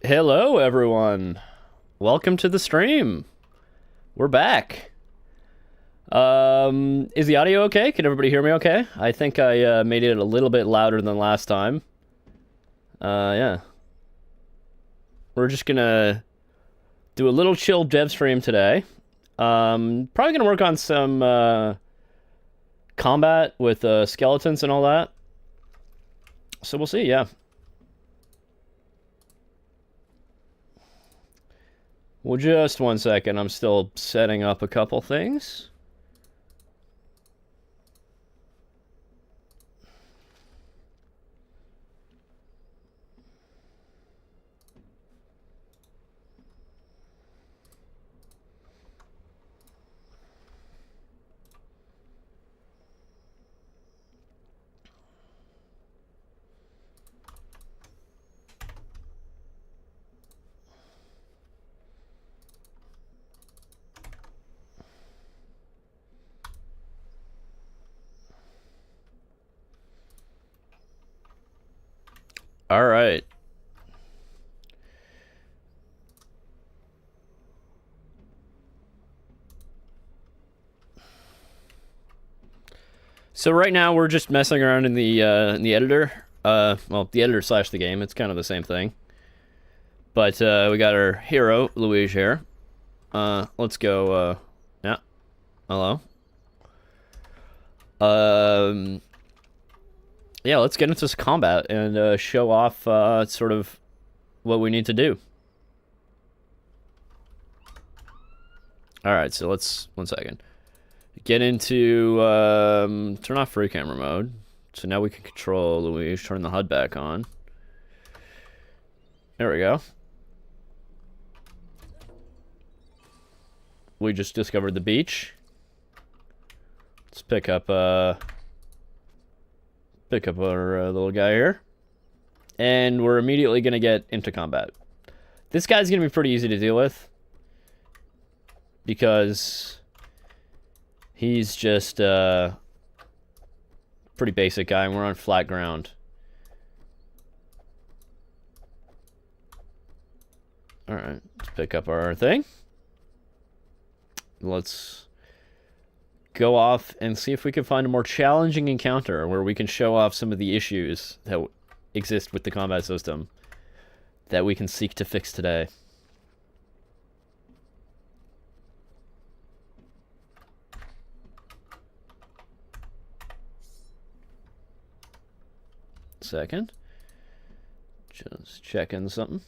Hello, everyone. Welcome to the stream. We're back. Is the audio okay? Can everybody hear me okay? I think I made it a little bit louder than last time. Yeah. We're just gonna do a little chill dev stream today. Probably gonna work on some combat with skeletons and all that. So we'll see, yeah. Well, just one second. I'm still setting up a couple things. All right. So right now we're just messing around in the editor. Well, the editor slash the game. It's kind of the same thing. But we got our hero, Luigi, here. Let's go. Yeah. Hello. Yeah, let's get into this combat and show off sort of what we need to do. Alright, so let's... One second. Get into... turn off free camera mode. So now we can control Luigi. Turn the HUD back on. There we go. We just discovered the beach. Let's pick up our little guy here. And we're immediately going to get into combat. This guy's going to be pretty easy to deal with. Because he's just a pretty basic guy and we're on flat ground. Alright, let's pick up our thing. Let's go off and see if we can find a more challenging encounter where we can show off some of the issues that exist with the combat system that we can seek to fix today. Second. Just checking something.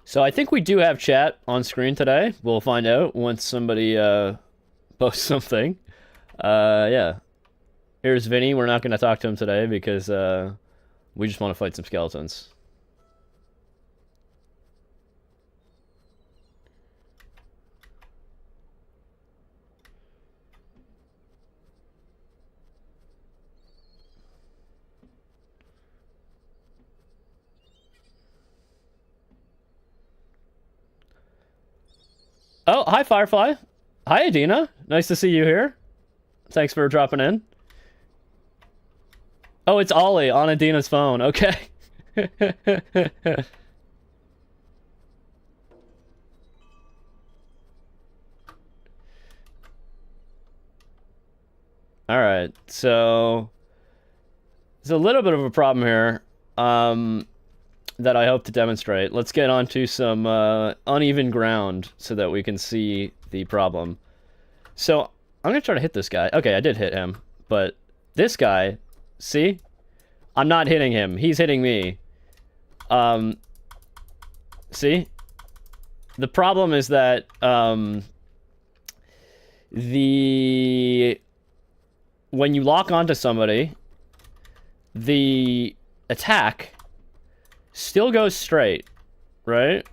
So I think we do have chat on screen today. We'll find out once somebody posts something. Yeah. Here's Vinny. We're not going to talk to him today because we just want to fight some skeletons. Oh, hi, Firefly. Hi, Adina. Nice to see you here. Thanks for dropping in. Oh, it's Ollie on Adina's phone. Okay. Alright, so... there's a little bit of a problem here. That I hope to demonstrate. Let's get onto some uneven ground so that we can see the problem. So, I'm going to try to hit this guy. Okay, I did hit him. But this guy, see? I'm not hitting him. He's hitting me. See? The problem is that when you lock onto somebody, the attack still goes straight, right?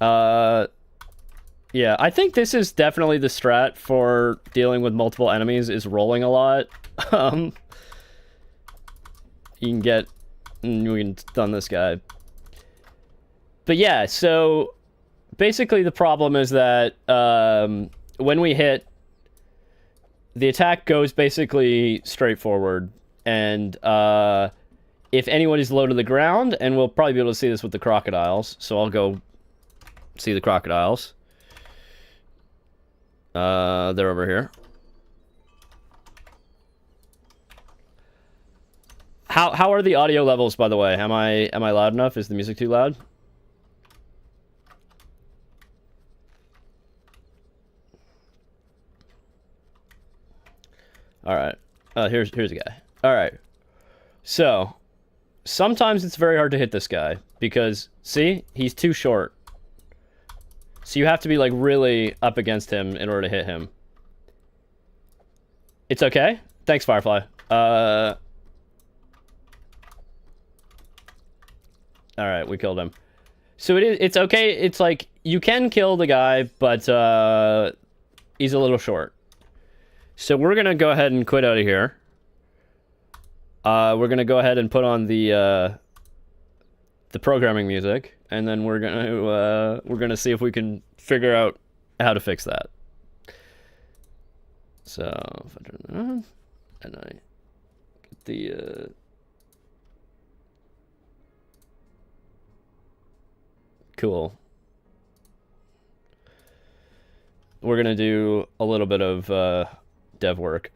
Yeah, I think this is definitely the strat for dealing with multiple enemies, is rolling a lot. You can get... We can stun this guy. But yeah, so... Basically, the problem is that when we hit, the attack goes basically straight forward. And if anyone is low to the ground, and we'll probably be able to see this with the crocodiles, so I'll go see the crocodiles. They're over here. How are the audio levels, by the way? Am I loud enough? Is the music too loud? All right. Here's a guy. All right. So, sometimes it's very hard to hit this guy because, see, he's too short. So you have to be like really up against him in order to hit him. It's okay. Thanks, Firefly. All right, we killed him. So it's okay. It's like you can kill the guy, but he's a little short. So we're gonna go ahead and quit out of here. We're gonna go ahead and put on the programming music, and then we're gonna see if we can figure out how to fix that. So if I turn that on, and I get the cool. We're gonna do a little bit of dev work.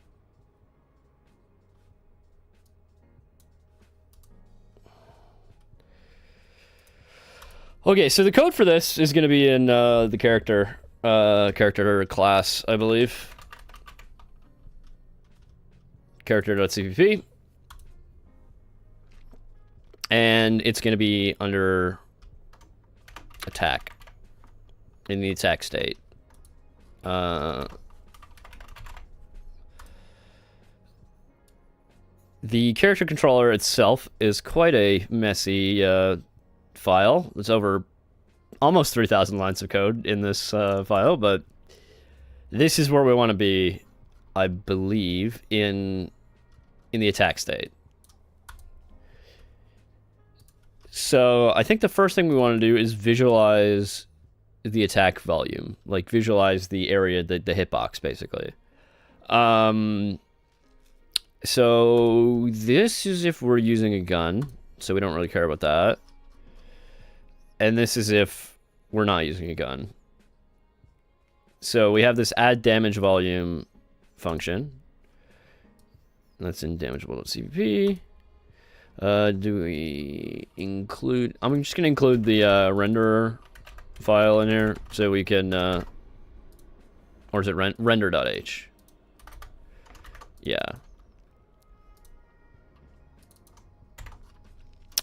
Okay, so the code for this is going to be in the character class, I believe. Character.cpp. And it's going to be under attack, in the attack state. The character controller itself is quite a messy file. It's over almost 3,000 lines of code in this file, but this is where we want to be, I believe, in the attack state. So I think the first thing we want to do is visualize the attack volume, like visualize the area, the hitbox, basically. So this is if we're using a gun, so we don't really care about that. And this is if we're not using a gun. So we have this add damage volume function. That's in damageable.cpp. Do we include... I'm just going to include the renderer file in here so we can... or is it render.h? Yeah.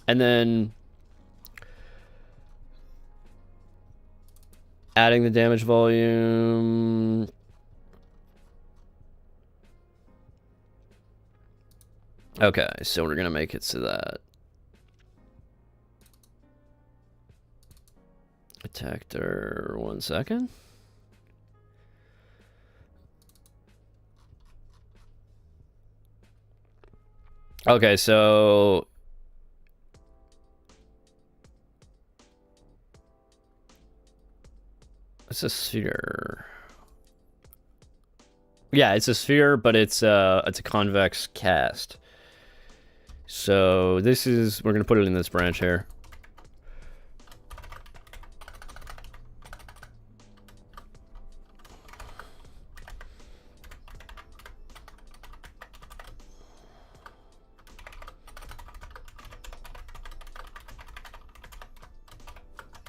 And then... adding the damage volume. Okay, so we're gonna make it so that attacker, 1 second. Okay, so it's a sphere. Yeah, it's a sphere, but it's a convex cast. So this is, we're gonna put it in this branch here.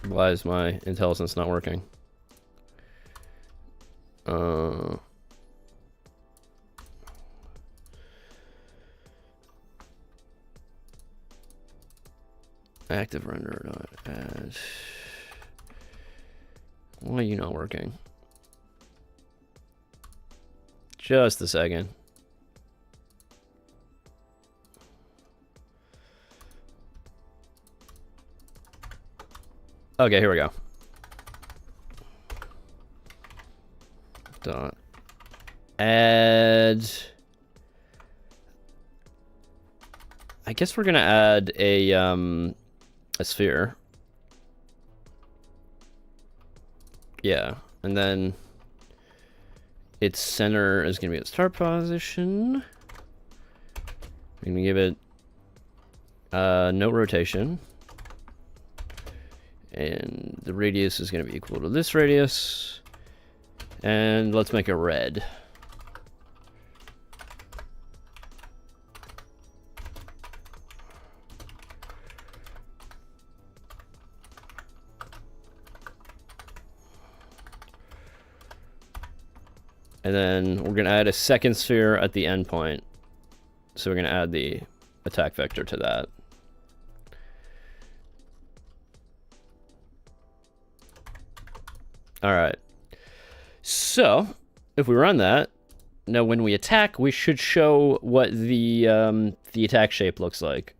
Why is my intelligence not working? Active render add. Why are you not working? Just a second. Okay, here we go. Dot add. I guess we're gonna add a sphere. Yeah, and then its center is gonna be its start position. We're gonna give it no rotation. And the radius is gonna be equal to this radius. And let's make it red. And then we're gonna add a second sphere at the endpoint. So we're gonna add the attack vector to that. All right. So if we run that, now when we attack, we should show what the attack shape looks like.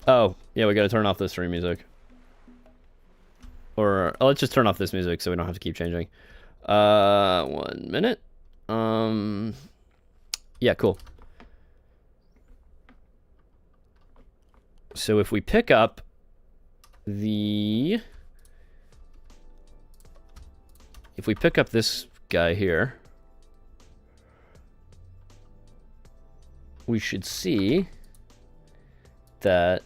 Oh, yeah, we gotta turn off the stream music. Or let's just turn off this music so we don't have to keep changing. 1 minute. Yeah, cool. So if we pick up the... If we pick up this guy here, we should see that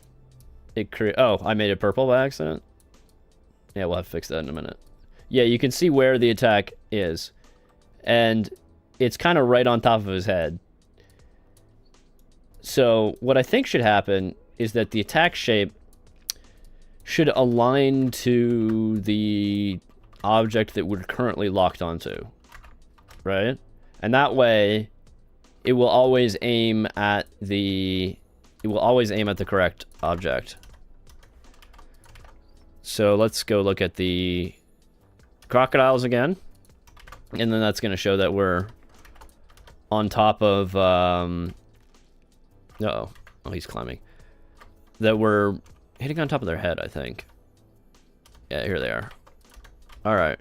it create. Oh, I made it purple by accident. Yeah, we'll have to fix that in a minute. Yeah, you can see where the attack is, and it's kind of right on top of his head. So what I think should happen is that the attack shape should align to the object that we're currently locked onto, right? And that way, it will always aim at the correct object. So let's go look at the crocodiles again. And then that's going to show that we're on top of... Oh, he's climbing. That we're hitting on top of their head, I think. Yeah, here they are. Alright.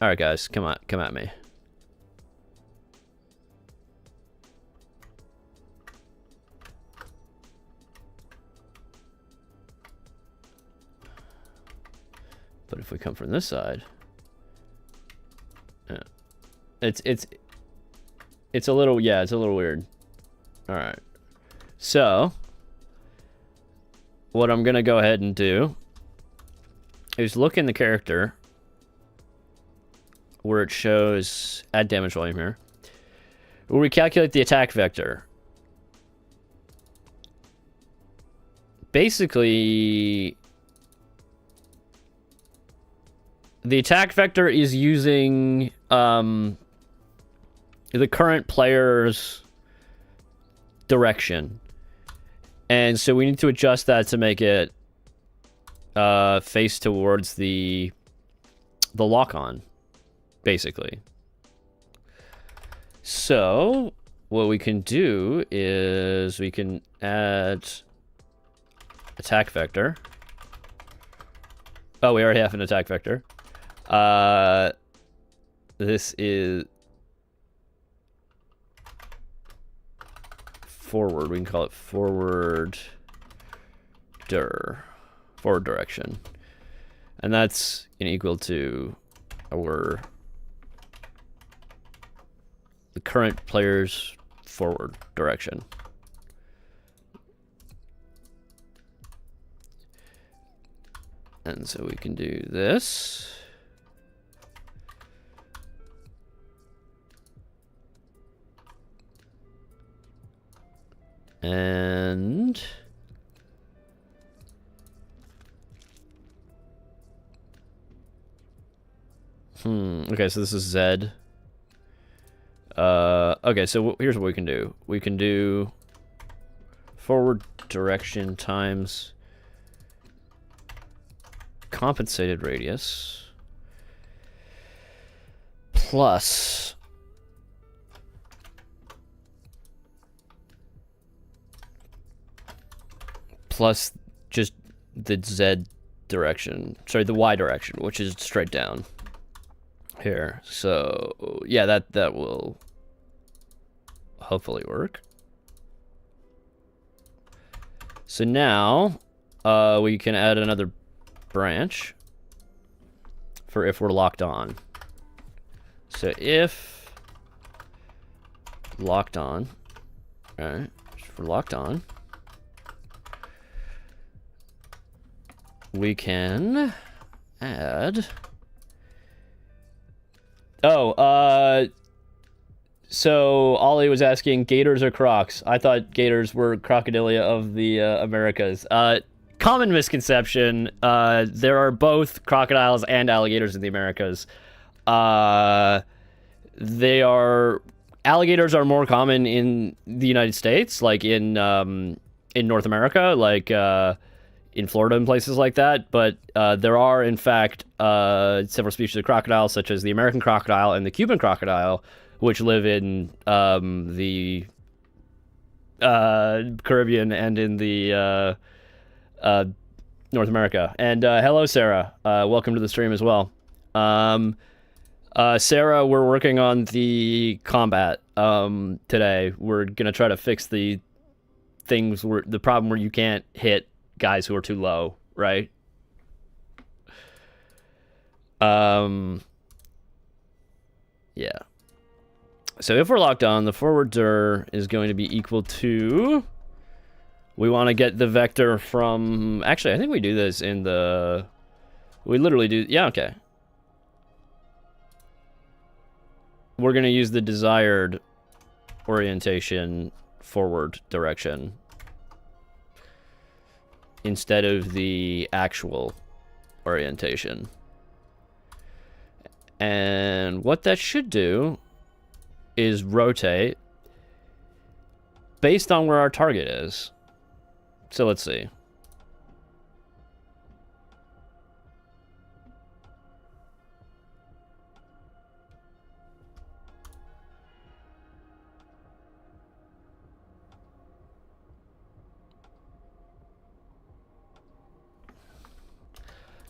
Alright, guys. Come on. Come at me. But if we come from this side, yeah, it's a little, yeah, it's a little weird. All right, so what I'm gonna go ahead and do is look in the character where it shows add damage volume here, where we calculate the attack vector. Basically, the attack vector is using the current player's direction. And so we need to adjust that to make it face towards the lock-on, basically. So what we can do is we can add attack vector. Oh, we already have an attack vector. This is forward. We can call it forward direction, and that's equal to the current player's forward direction. And so we can do this. And okay, so this is Z. Okay, so here's what we can do. We can do forward direction times compensated radius plus plus just the Z direction. Sorry, the Y direction, which is straight down here. So yeah, that will hopefully work. So now we can add another branch for if we're locked on. So if locked on, all right, if we're locked on, we can add, so Ollie was asking gators or crocs. I thought gators were crocodilia of the Americas. Common misconception. There are both crocodiles and alligators in the Americas. Alligators are more common in the United States, like in North America, like in Florida and places like that. But there are, in fact, several species of crocodiles, such as the American crocodile and the Cuban crocodile, which live in the Caribbean and in the North America. And hello, Sarah. Welcome to the stream as well. Sarah, we're working on the combat today. We're gonna try to fix the problem where you can't hit guys who are too low, right? Yeah. So if we're locked on, the forward dir is going to be equal to, we want to get the vector from, actually, I think we do this in the, we literally do, yeah, okay. We're going to use the desired orientation forward direction instead of the actual orientation. And what that should do is rotate based on where our target is. So let's see.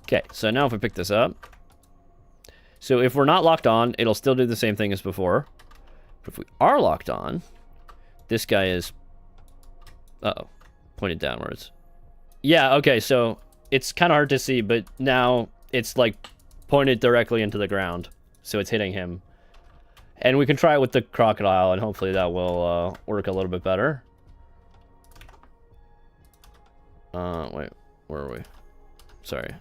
Okay, so now if we pick this up, so if we're not locked on, it'll still do the same thing as before. But if we are locked on, this guy is, pointed downwards. Yeah, okay, so it's kind of hard to see, but now it's like pointed directly into the ground, so it's hitting him. And we can try it with the crocodile, and hopefully that will work a little bit better. Wait, where are we? Sorry.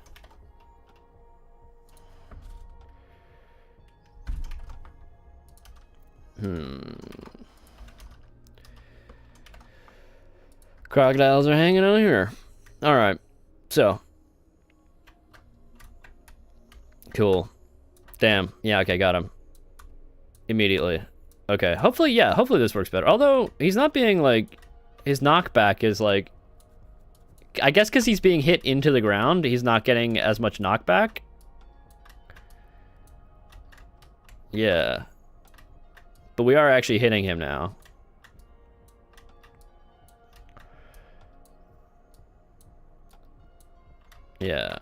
Crocodiles are hanging out here. Alright. So. Cool. Damn. Yeah, okay, got him. Immediately. Okay, hopefully, yeah, hopefully this works better. Although, he's not being, like, his knockback is, like, I guess because he's being hit into the ground, he's not getting as much knockback. Yeah. But we are actually hitting him now. Yeah.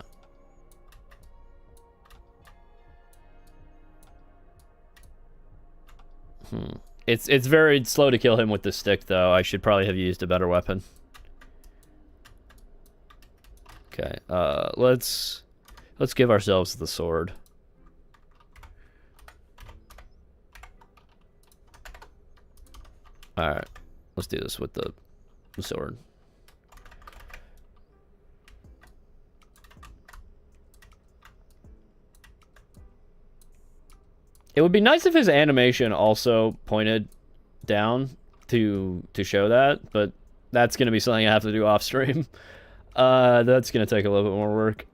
It's very slow to kill him with the stick, though. I should probably have used a better weapon. Okay, let's give ourselves the sword. Alright, let's do this with the sword. It would be nice if his animation also pointed down to show that, but that's going to be something I have to do off stream. That's going to take a little bit more work.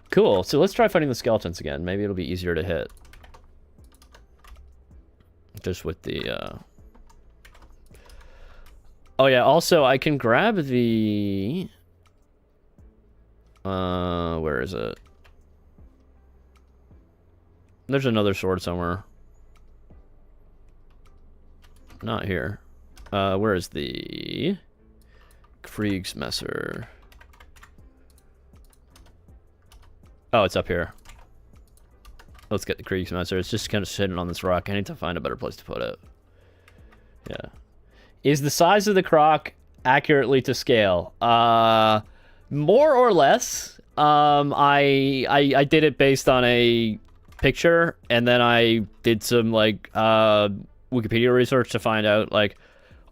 Cool, so let's try fighting the skeletons again. Maybe it'll be easier to hit. Just with the, Oh yeah, also I can grab the... where is it? There's another sword somewhere. Not here. Where is the Kriegsmesser? Oh, it's up here. Let's get the Kriegsmesser. It's just kind of sitting on this rock. I need to find a better place to put it. Yeah. Is the size of the croc accurately to scale? More or less. I did it based on a picture, and then I did some like Wikipedia research to find out like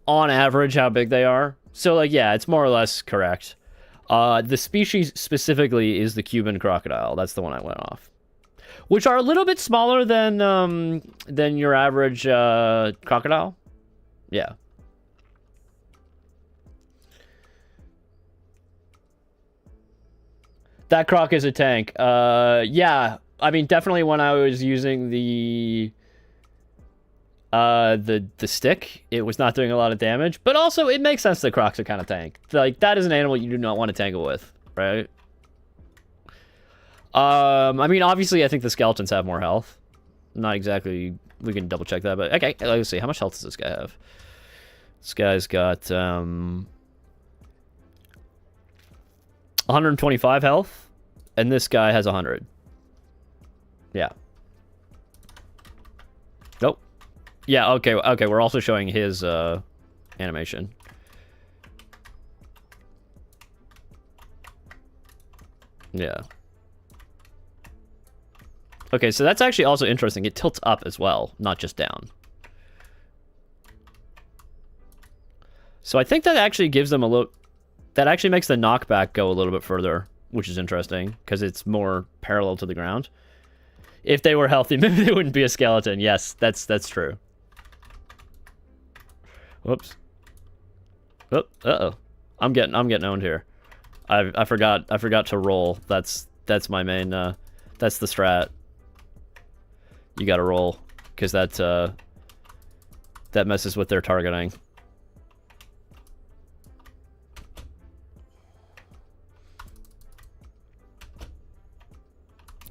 on average how big they are. So like yeah, it's more or less correct. The species specifically is the Cuban crocodile. That's the one I went off. Which are a little bit smaller than your average crocodile. Yeah. That croc is a tank. Yeah. I mean, definitely when I was using the stick, it was not doing a lot of damage. But also, it makes sense that crocs are kind of tank. Like, that is an animal you do not want to tangle with, right? I mean, obviously, I think the skeletons have more health. Not exactly... We can double check that, but... Okay, let's see. How much health does this guy have? This guy's got, 125 health, and this guy has 100. Yeah. Nope. Yeah, okay, we're also showing his, animation. Yeah. Okay, so that's actually also interesting. It tilts up as well, not just down. So I think that actually gives them a little... That actually makes the knockback go a little bit further, which is interesting, because it's more parallel to the ground. If they were healthy, maybe they wouldn't be a skeleton. Yes, that's true. Whoops. Oh, uh-oh. I'm getting owned here. I forgot to roll. That's my main that's the strat. You gotta roll, because that messes with their targeting.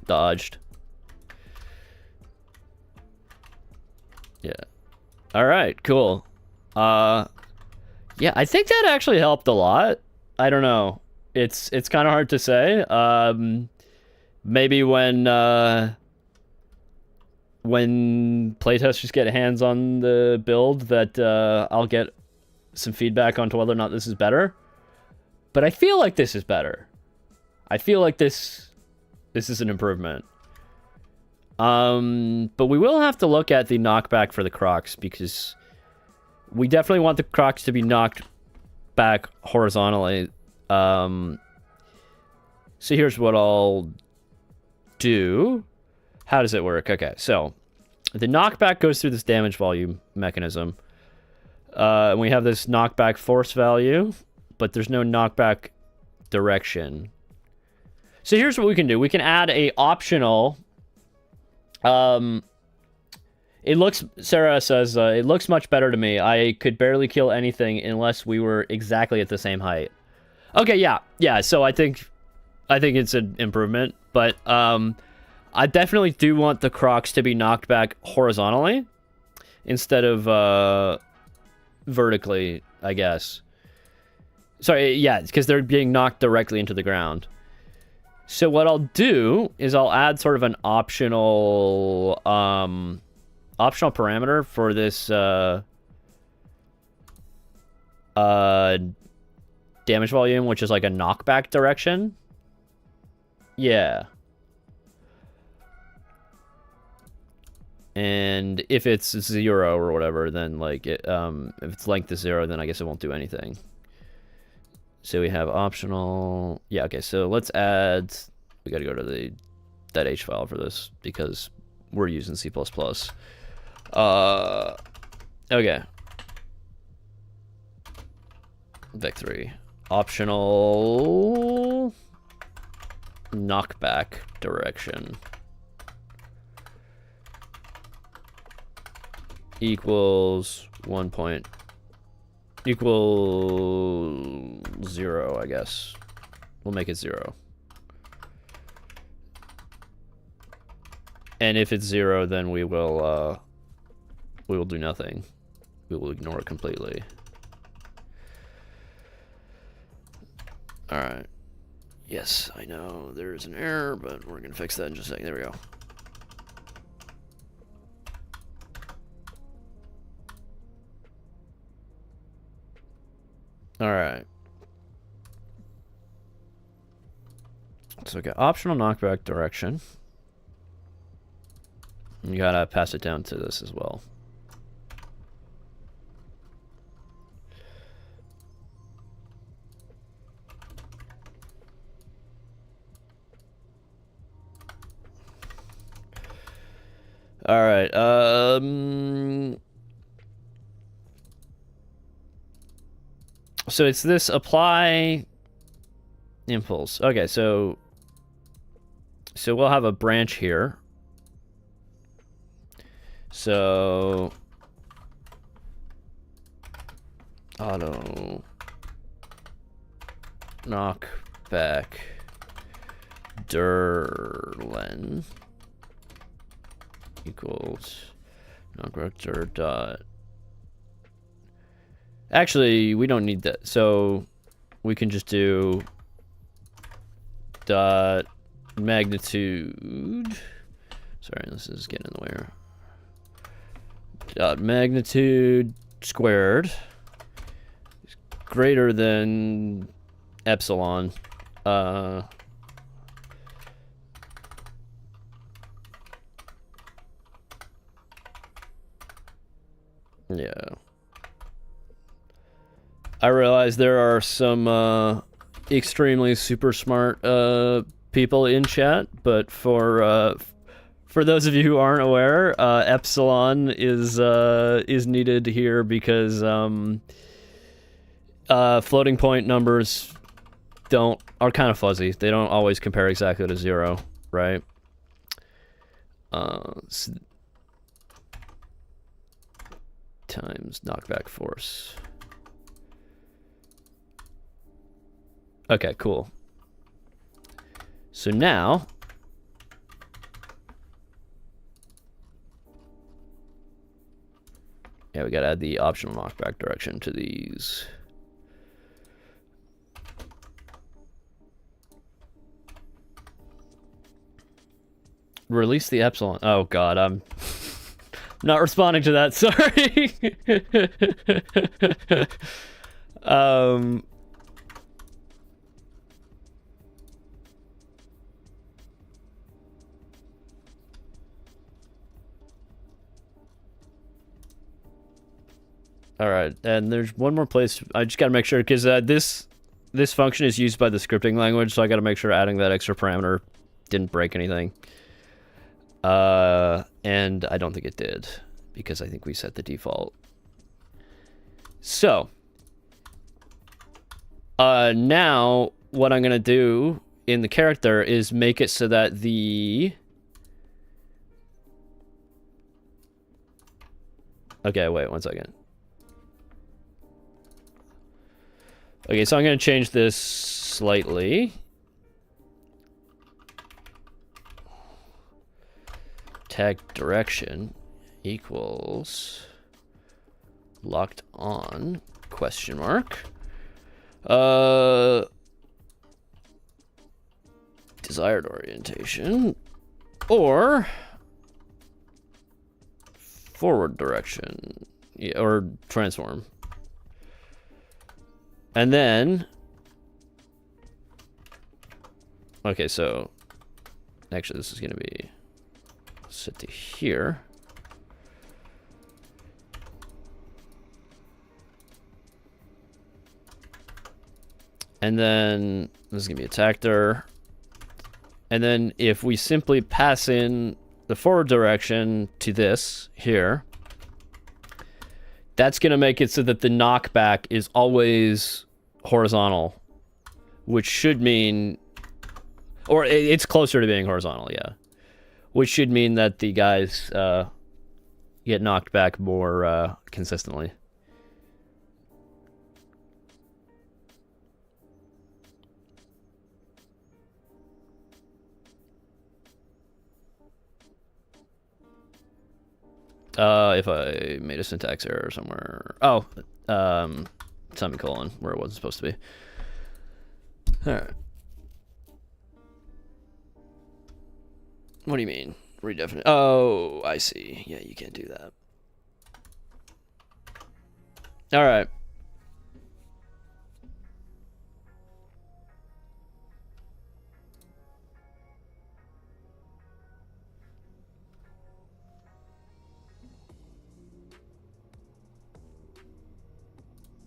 Dodged. Yeah. Alright, cool. Yeah, I think that actually helped a lot. I don't know. It's kind of hard to say. Maybe when playtesters get hands on the build that I'll get some feedback onto whether or not this is better. But I feel like this is better. I feel like this is an improvement. But we will have to look at the knockback for the crocs, because we definitely want the crocs to be knocked back horizontally. So here's what I'll do. How does it work? Okay, so the knockback goes through this damage volume mechanism. And we have this knockback force value, but there's no knockback direction. So here's what we can do. We can add a optional... Sarah says, it looks much better to me. I could barely kill anything unless we were exactly at the same height. Okay, yeah, so I think it's an improvement, but, I definitely do want the crocs to be knocked back horizontally instead of, vertically, I guess. Sorry, yeah, because they're being knocked directly into the ground. So what I'll do is I'll add sort of an optional parameter for this damage volume, which is like a knockback direction. Yeah. And if it's 0 or whatever, then like it, if its length is 0, then I guess it won't do anything. So we have optional. Yeah, okay, so let's add... We gotta go to that H file for this, because we're using C++. Okay. Vec3. Optional... knockback direction. Equals 1 point... Equal 0, I guess. We'll make it 0. And if it's 0, then we will do nothing. We will ignore it completely. Alright. Yes, I know there's an error, but we're gonna fix that in just a second. There we go. Alright. So we got optional knockback direction. You gotta pass it down to this as well. Alright, so it's this apply impulse. Okay, so we'll have a branch here. So auto knock back dirlen equals knockback dir dot. Actually, we don't need that. So we can just do dot magnitude. Sorry, this is getting in the way here. Dot magnitude squared is greater than epsilon. Yeah. I realize there are some extremely super smart people in chat, but for those of you who aren't aware, epsilon is needed here because floating point numbers are kind of fuzzy. They don't always compare exactly to 0, right? Times knockback force. Okay, cool. So now yeah, we gotta add the optional knockback direction to these. Release the epsilon. Oh god, I'm not responding to that, sorry. All right, and there's one more place. I just gotta make sure because this function is used by the scripting language, so I gotta make sure adding that extra parameter didn't break anything. And I don't think it did because I think we set the default. So now what I'm gonna do in the character is make it so that the okay, wait 1 second. Okay, so I'm going to change this slightly. Tag direction equals locked on question mark. Desired orientation or forward direction, yeah, or transform. And then, okay, so actually this is going to be set to here. And then this is going to be a tactor. And then if we simply pass in the forward direction to this here, that's going to make it so that the knockback is always horizontal, which should mean, or it's closer to being horizontal, yeah. Which should mean that the guys get knocked back more consistently. If I made a syntax error somewhere. Oh, semicolon, where it wasn't supposed to be. Alright. What do you mean? Redefinite. Oh, I see. Yeah, you can't do that. Alright.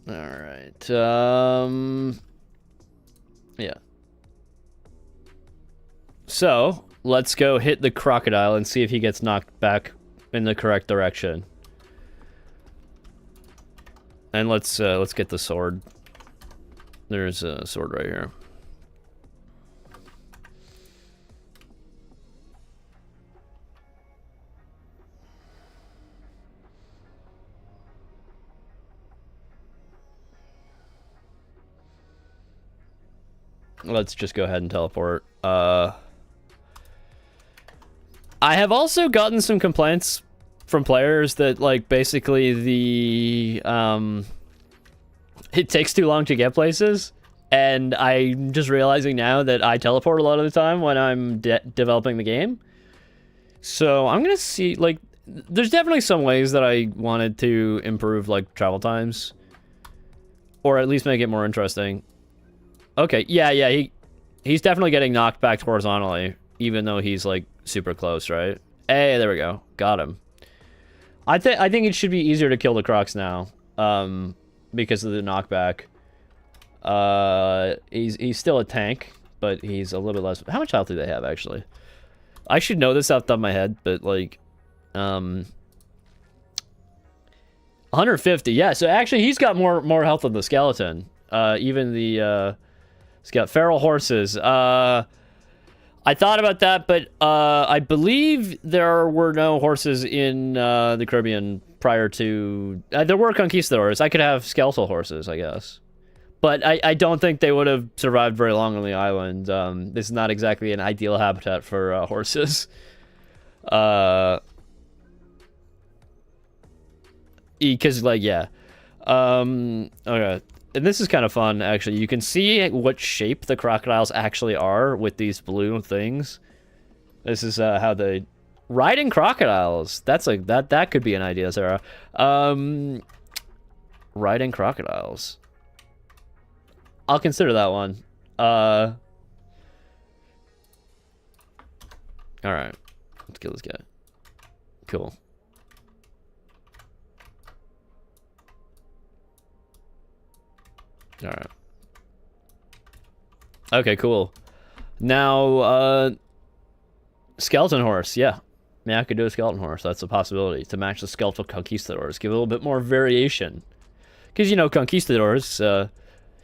Alright. Yeah. So, let's go hit the crocodile and see if he gets knocked back in the correct direction. And let's get the sword. There's a sword right here. Let's just go ahead and teleport. I have also gotten some complaints from players that, like, basically the, it takes too long to get places, and I'm just realizing now that I teleport a lot of the time when I'm developing the game. So I'm gonna see, like, there's definitely some ways that I wanted to improve, like, travel times, or at least make it more interesting. Okay, yeah, he's definitely getting knocked back horizontally, even though he's, like, super close, right? Hey, there we go. Got him. I think it should be easier to kill the crocs now, because of the knockback. He's still a tank, but he's a little bit less. How much health do they have, actually? I should know this off the top of my head, but, like, 150. Yeah, so actually he's got more health than the skeleton. Even the he's got feral horses. I thought about that, but I believe there were no horses in the Caribbean prior to... there were conquistadors. I could have skeletal horses, I guess. But I don't think they would have survived very long on the island. This is not exactly an ideal habitat for horses. Because, like, yeah. Okay. And this is kind of fun, actually. You can see what shape the crocodiles actually are with these blue things. This is how they... Riding crocodiles. That's like... That could be an idea, Sarah. Riding crocodiles. I'll consider that one. Alright. Let's kill this guy. Cool. Alright. Okay, cool. Now, skeleton horse, yeah. Yeah, I could do a skeleton horse. That's a possibility. To match the skeletal conquistadors. Give a little bit more variation. Because, you know, conquistadors,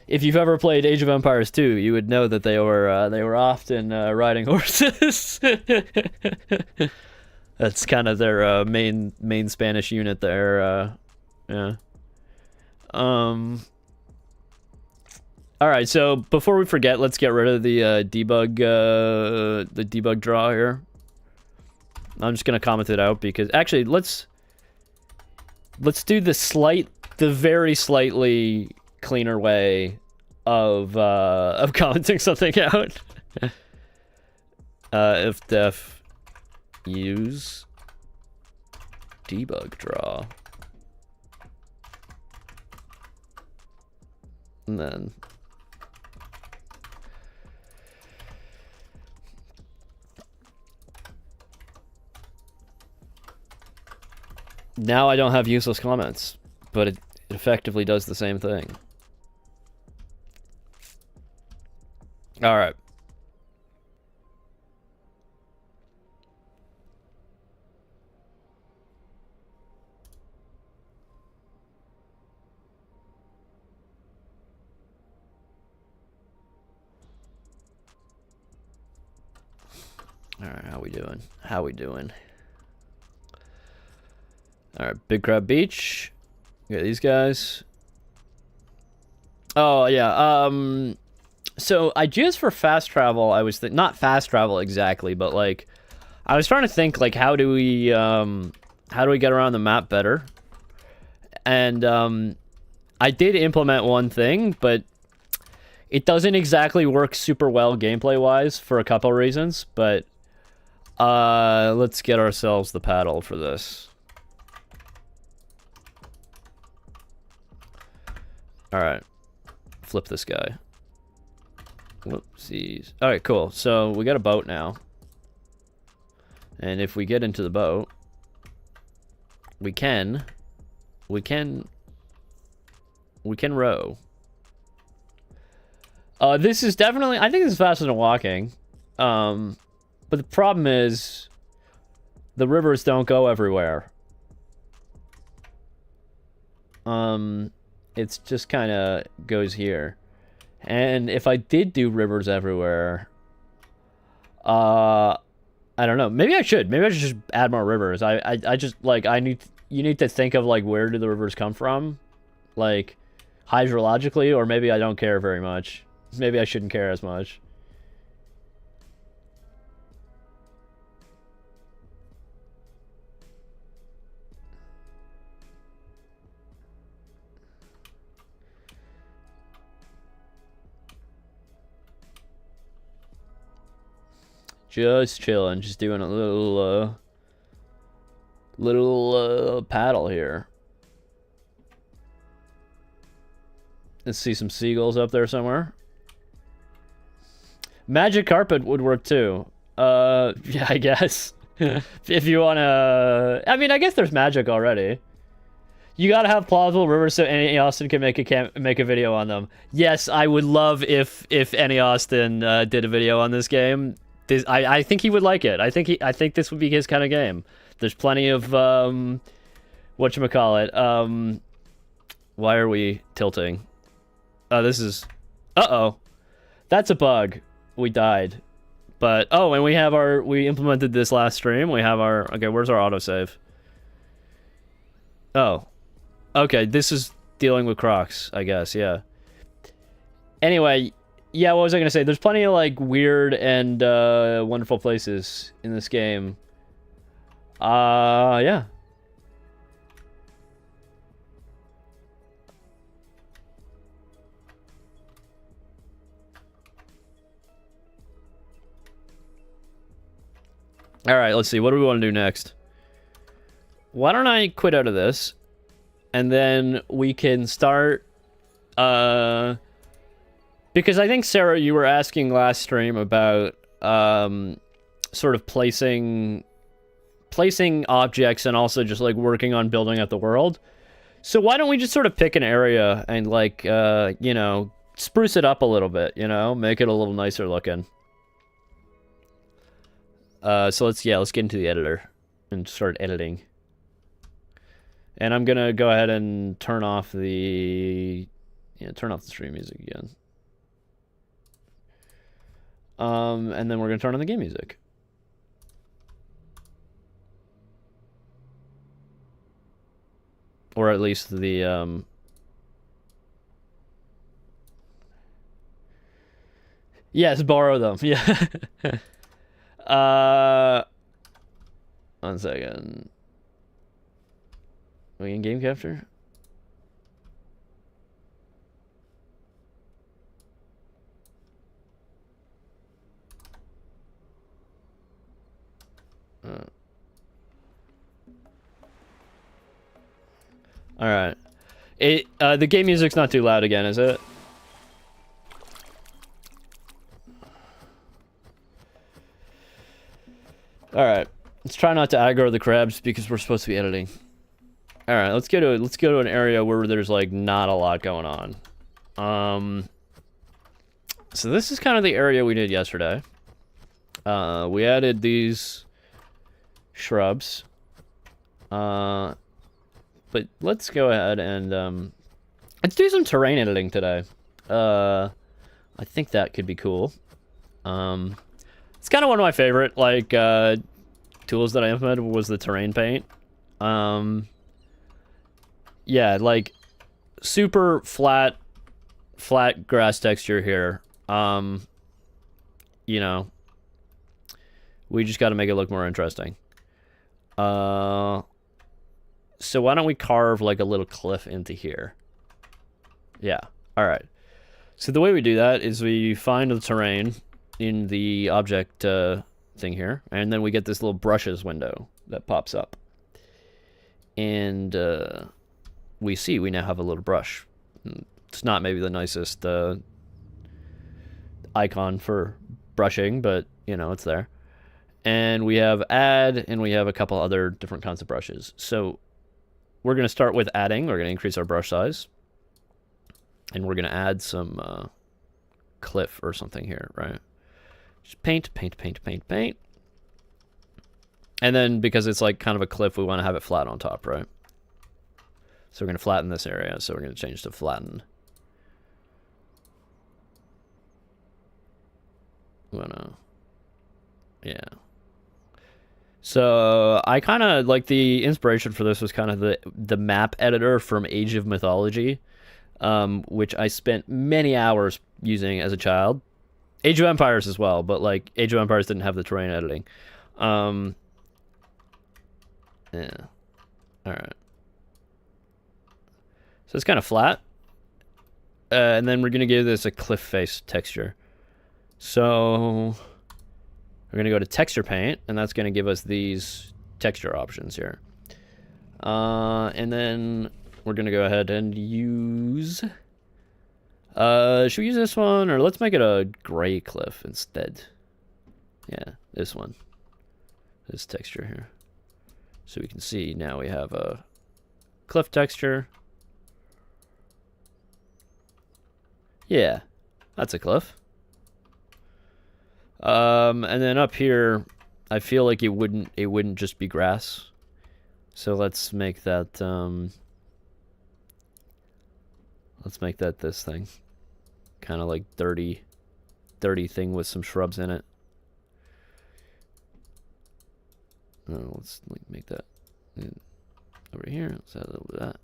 if you've ever played Age of Empires 2, you would know that they were often riding horses. That's kind of their main Spanish unit there. Yeah. All right, so before we forget, let's get rid of the debug draw here. I'm just gonna comment it out because actually let's do the very slightly cleaner way of commenting something out. If def use debug draw, and then now I don't have useless comments, but it effectively does the same thing. All right. All right, how we doing? How we doing? All right, Big Crab Beach. Got these guys. Oh yeah. So ideas for fast travel. I was not fast travel exactly, but like, I was trying to think like, how do we get around the map better? And I did implement one thing, but It doesn't exactly work super well gameplay-wise for a couple reasons, but let's get ourselves the paddle for this. All right, flip this guy. Whoopsies. All right, cool. So we got a boat now. And if we get into the boat, we can row. This is definitely, I think this is faster than walking. But the problem is the rivers don't go everywhere. It's just kind of goes here. And if I did do rivers everywhere, I don't know. Maybe I should. Maybe I should just add more rivers. I just, like, you need to think of, like, where do the rivers come from? Like, hydrologically, or maybe I don't care very much. Maybe I shouldn't care as much. Just chilling, just doing a little paddle here. Let's see some seagulls up there somewhere. Magic carpet would work too. Yeah, I guess. If you wanna, I mean, I guess there's magic already. You gotta have plausible rivers so Annie Austin can make a video on them. Yes, I would love if Annie Austin did a video on this game. I think he would like it. I think this would be his kind of game. There's plenty of whatchamacallit. Why are we tilting? Oh, this is that's a bug. We died. But and we implemented this last stream. We have our, okay, where's our autosave? Oh. Okay, this is dealing with Crocs, I guess, yeah. Anyway, yeah, what was I gonna say? There's plenty of, like, weird and wonderful places in this game. Yeah. Alright, let's see. What do we want to do next? Why don't I quit out of this? And then we can start... Because I think, Sarah, you were asking last stream about sort of placing objects and also just, like, working on building up the world. So why don't we just sort of pick an area and, like, you know, spruce it up a little bit, you know? Make it a little nicer looking. So let's get into the editor and start editing. And I'm gonna go ahead and turn off the stream music again. And then we're gonna turn on the game music. Or at least the yes, borrow them. Yeah. 1 second. Are we in game capture? All right. The game music's not too loud again, is it? All right. Let's try not to aggro the crabs because we're supposed to be editing. All right, let's go to an area where there's, like, not a lot going on. So this is kind of the area we did yesterday. We added these shrubs. But let's go ahead and let's do some terrain editing today. I think that could be cool. It's kind of one of my favorite, like, tools that I implemented was the terrain paint. Yeah, like, super flat grass texture here. You know, we just got to make it look more interesting. So why don't we carve, like, a little cliff into here? Yeah, all right. So the way we do that is we find the terrain in the object thing here, and then we get this little brushes window that pops up. And we see we now have a little brush. It's not maybe the nicest icon for brushing, but, you know, it's there. And we have add, and we have a couple other different kinds of brushes. So we're going to start with adding. We're going to increase our brush size. And we're going to add some cliff or something here, right? Just paint, paint, paint, paint, paint. And then because it's like kind of a cliff, we want to have it flat on top, right? So we're going to flatten this area. So we're going to change to flatten. Yeah. So I kind of like the inspiration for this was kind of the map editor from Age of Mythology, which I spent many hours using as a child. Age of Empires as well, but like Age of Empires didn't have the terrain editing. Yeah. All right. So it's kind of flat. And then we're going to give this a cliff face texture. So we're going to go to texture paint, and that's going to give us these texture options here. And then we're going to go ahead and use... should we use this one? Or let's make it a gray cliff instead. Yeah, this one. This texture here. So we can see now we have a cliff texture. Yeah, that's a cliff. And then up here, I feel like it wouldn't just be grass. So let's make that this thing. Kind of like dirty thing with some shrubs in it. Let's like make that over here. Let's add a little bit of that.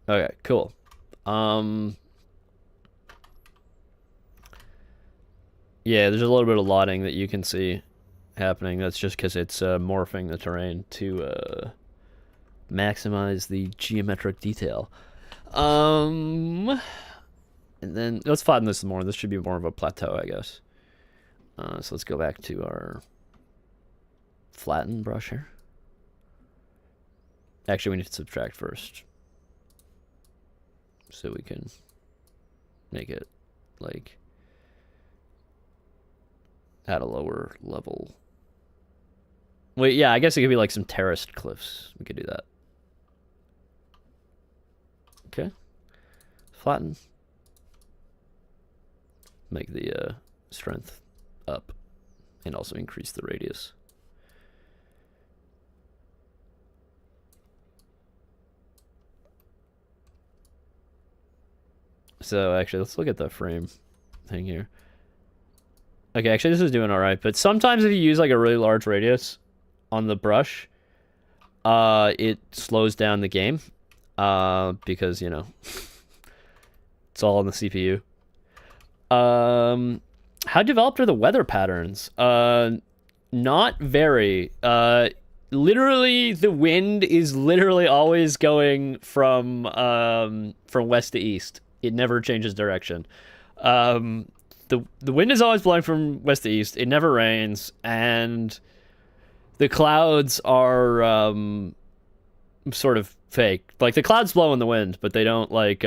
Okay, cool. Yeah, there's a little bit of lotting that you can see happening. That's just because it's morphing the terrain to maximize the geometric detail. And then let's flatten this more. This should be more of a plateau, I guess. So let's go back to our flatten brush here. Actually, we need to subtract first. So we can make it like at a lower level. Wait, yeah, I guess it could be like some terraced cliffs. We could do that. Okay. Flatten. Make the strength up and also increase the radius. So actually, let's look at the frame thing here. Okay, actually, this is doing all right. But sometimes if you use like a really large radius on the brush, it slows down the game because, you know, it's all on the CPU. How developed are the weather patterns? Not very. Literally, the wind is literally always going from west to east. It never changes direction. The wind is always blowing from west to east. It never rains, and the clouds are sort of fake. Like the clouds blow in the wind, but they don't like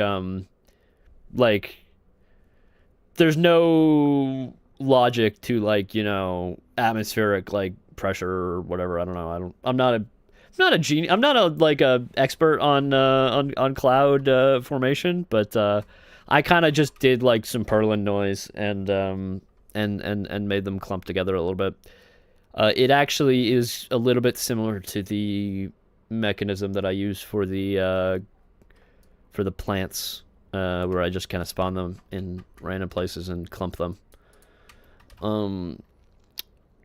there's no logic to like, you know, atmospheric like pressure or whatever. I don't know. I'm not a genius. I'm not a expert on cloud formation, but I kind of just did like some purlin noise and made them clump together a little bit. It actually is a little bit similar to the mechanism that I use for the plants, where I just kind of spawn them in random places and clump them.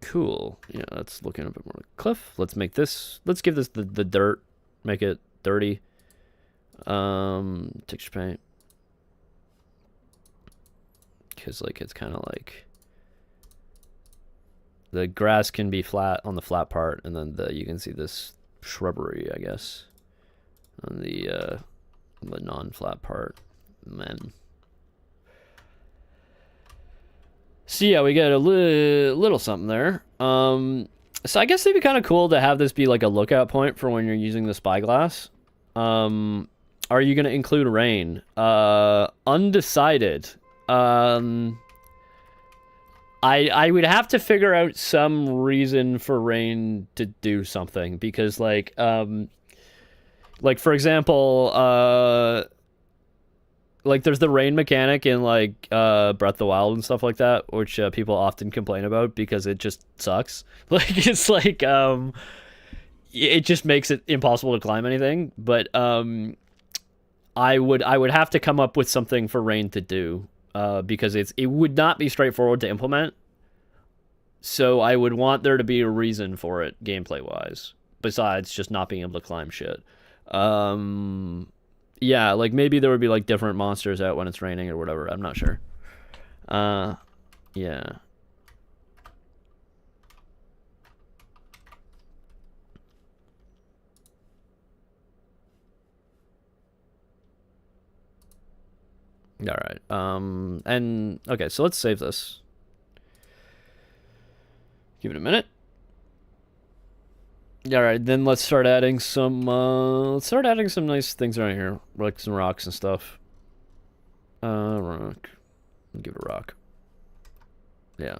Cool. Yeah, that's looking a bit more like cliff. Let's make this. Let's give this the dirt. Make it dirty. Texture paint. Because like it's kind of like The grass can be flat on the flat part, and then you can see this shrubbery, I guess, on the non-flat part. Man. So yeah, we get a little something there. So I guess it'd be kind of cool to have this be like a lookout point for when you're using the spyglass. Are you gonna include rain? Undecided. I would have to figure out some reason for rain to do something, because like for example, like there's the rain mechanic in like Breath of the Wild and stuff like that, which people often complain about because it just sucks. Like it's like it just makes it impossible to climb anything. But I would have to come up with something for rain to do. Because it would not be straightforward to implement. So I would want there to be a reason for it, gameplay-wise, besides just not being able to climb shit. Yeah, like maybe there would be like different monsters out when it's raining or whatever. I'm not sure. Yeah. All right. And okay, so let's save this. Give it a minute. All right, then let's start adding some. Let's start adding some nice things around here, like some rocks and stuff. Rock. Give it a rock. Yeah.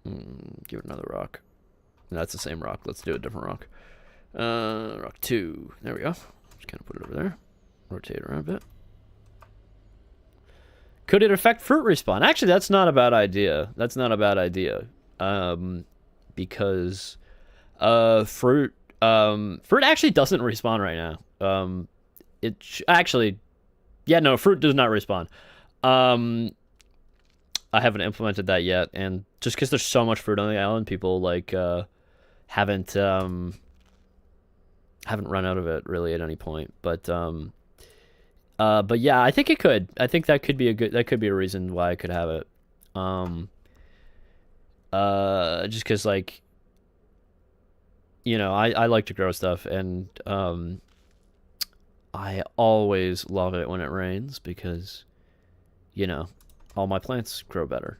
Give it another rock. That's the same rock. Let's do a different rock. Rock 2. There we go. Just kind of put it over there. Rotate it around a bit. Could it affect fruit respawn? Actually, that's not a bad idea. That's not a bad idea. Because fruit actually doesn't respawn right now. Actually, yeah, no, fruit does not respawn. I haven't implemented that yet, and just because there's so much fruit on the island, people like haven't run out of it really at any point. But yeah, I think it could. I think that could be a reason why I could have it. Just because like, you know, I like to grow stuff, and I always love it when it rains because, you know, all my plants grow better.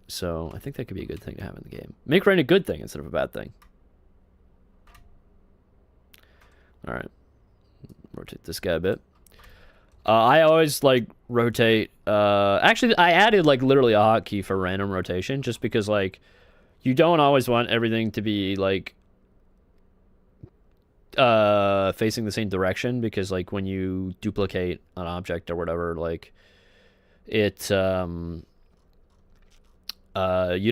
So I think that could be a good thing to have in the game. Make rain a good thing instead of a bad thing. All right, rotate this guy a bit. I always like rotate. Actually, I added like literally a hotkey for random rotation, just because like you don't always want everything to be like facing the same direction, because like when you duplicate an object or whatever, like it you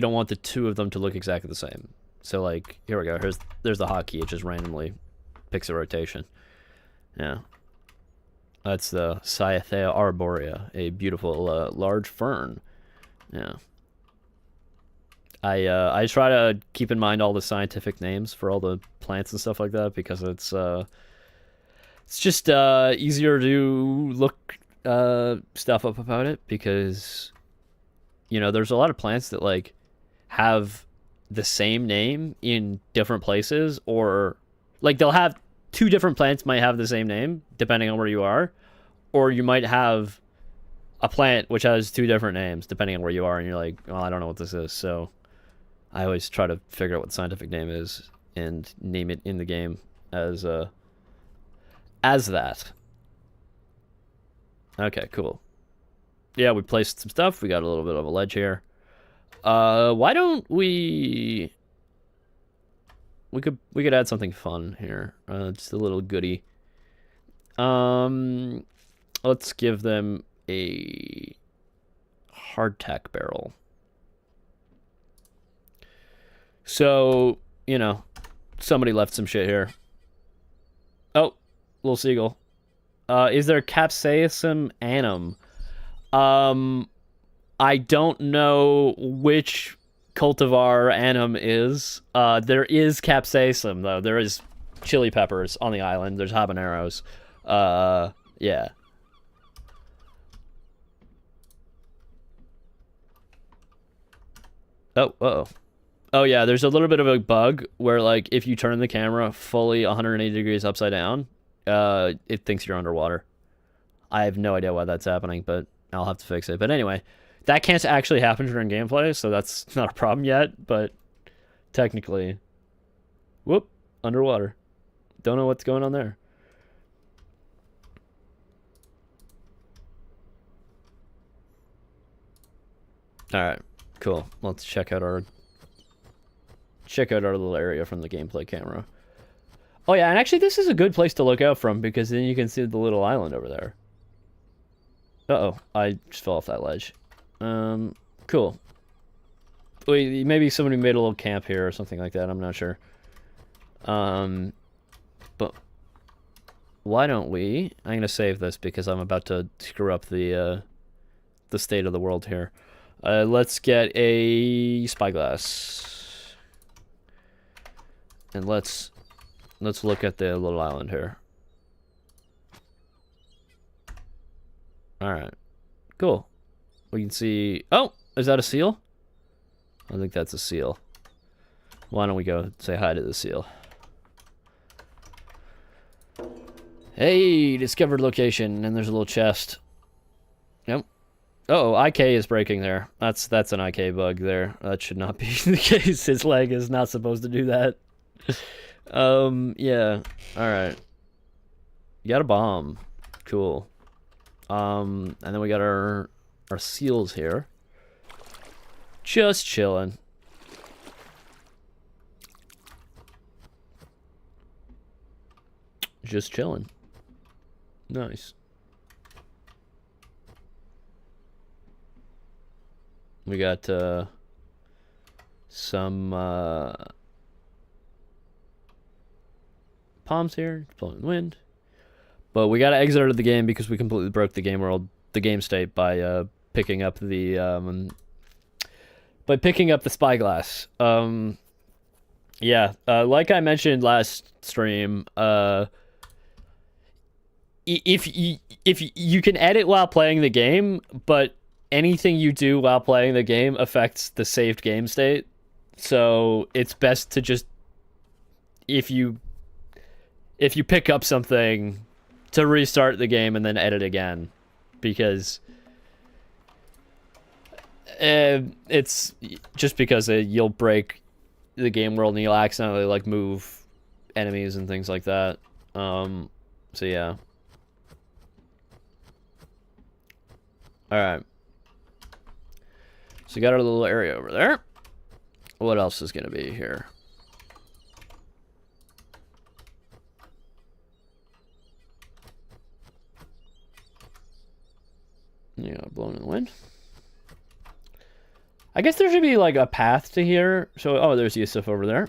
don't want the two of them to look exactly the same. So like here we go. There's the hotkey. It just randomly picks a rotation. Yeah. That's the Cyathea arborea, a beautiful large fern. Yeah. I try to keep in mind all the scientific names for all the plants and stuff like that, because it's just easier to look stuff up about it, because you know there's a lot of plants that like have the same name in different places, or like they'll have two different plants might have the same name depending on where you are, or you might have a plant which has two different names depending on where you are, and you're like, well, I don't know what this is. So I always try to figure out what the scientific name is and name it in the game as that. Okay, cool. Yeah, we placed some stuff. We got a little bit of a ledge here. Why don't we could add something fun here. Just a little goodie. Let's give them a hardtack barrel. So, you know, somebody left some shit here. Oh, little seagull. Is there capsaicin annum? I don't know which cultivar annum is. There is capsaicin, though. There is chili peppers on the island. There's habaneros. Yeah. Oh, uh-oh. Oh yeah, there's a little bit of a bug where like if you turn the camera fully 180 degrees upside down, it thinks you're underwater. I have no idea why that's happening, but I'll have to fix it. But anyway, that can't actually happen during gameplay, so that's not a problem yet, but technically, whoop, underwater. Don't know what's going on there. All right, cool. Let's check out our little area from the gameplay camera. Oh yeah, and actually this is a good place to look out from because then you can see the little island over there. Uh-oh, I just fell off that ledge. Cool. Wait, maybe somebody made a little camp here or something like that, I'm not sure. But why don't we... I'm gonna save this because I'm about to screw up the state of the world here. Let's get a spyglass. And let's look at the little island here. Alright. Cool. We can see... Oh! Is that a seal? I think that's a seal. Why don't we go say hi to the seal? Hey! Discovered location. And there's a little chest. Yep. Uh-oh, IK is breaking there. That's an IK bug there. That should not be the case. His leg is not supposed to do that. Yeah. Alright. You got a bomb. Cool. And then we got our seals here. Just chilling. Just chilling. Nice. We got some palms here, blowing the wind. But we gotta exit out of the game because we completely broke the game state by picking up the spyglass. Yeah, like I mentioned last stream, if you can edit while playing the game, but anything you do while playing the game affects the saved game state. So it's best to just if you pick up something to restart the game and then edit again, because it's just because you'll break the game world and you'll accidentally like move enemies and things like that. So yeah. All right. So we got our little area over there. What else is gonna be here? Yeah, blowing in the wind. I guess there should be like a path to here. So, oh, there's Yusuf over there.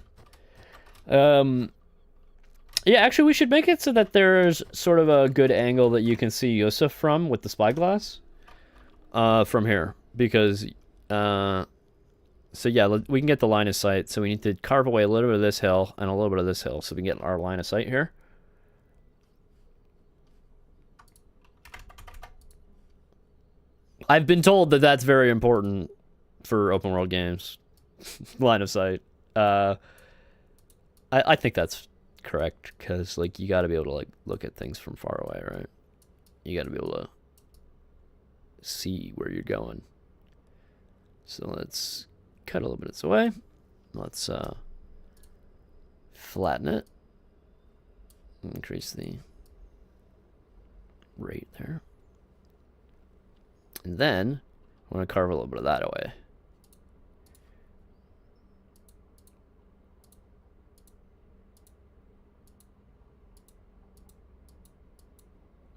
Yeah, actually, we should make it so that there's sort of a good angle that you can see Yusuf from with the spyglass. From here, because so yeah, we can get the line of sight. So we need to carve away a little bit of this hill and a little bit of this hill, so we can get our line of sight here. I've been told that that's very important for open world games. Line of sight. I think that's correct, because like you got to be able to like look at things from far away, right? You got to be able to see where you're going. So let's cut a little bit of this away. Let's flatten it. Increase the rate there. And then I want to carve a little bit of that away.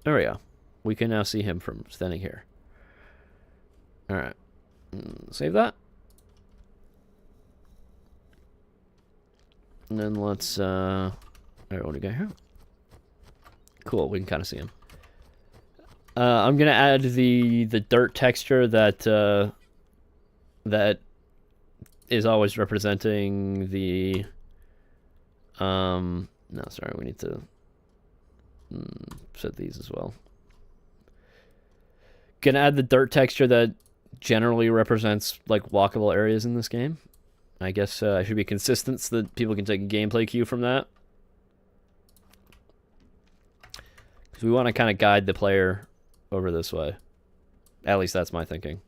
There we go. We can now see him from standing here. All right. Save that. And then let's all right, what do we got here? Cool, we can kind of see him. I'm gonna add the dirt texture that that is always representing the no, sorry, we need to set these as well. Gonna add the dirt texture that generally represents like walkable areas in this game. I guess I should be consistent so that people can take a gameplay cue from that. Because we want to kind of guide the player over this way. At least that's my thinking.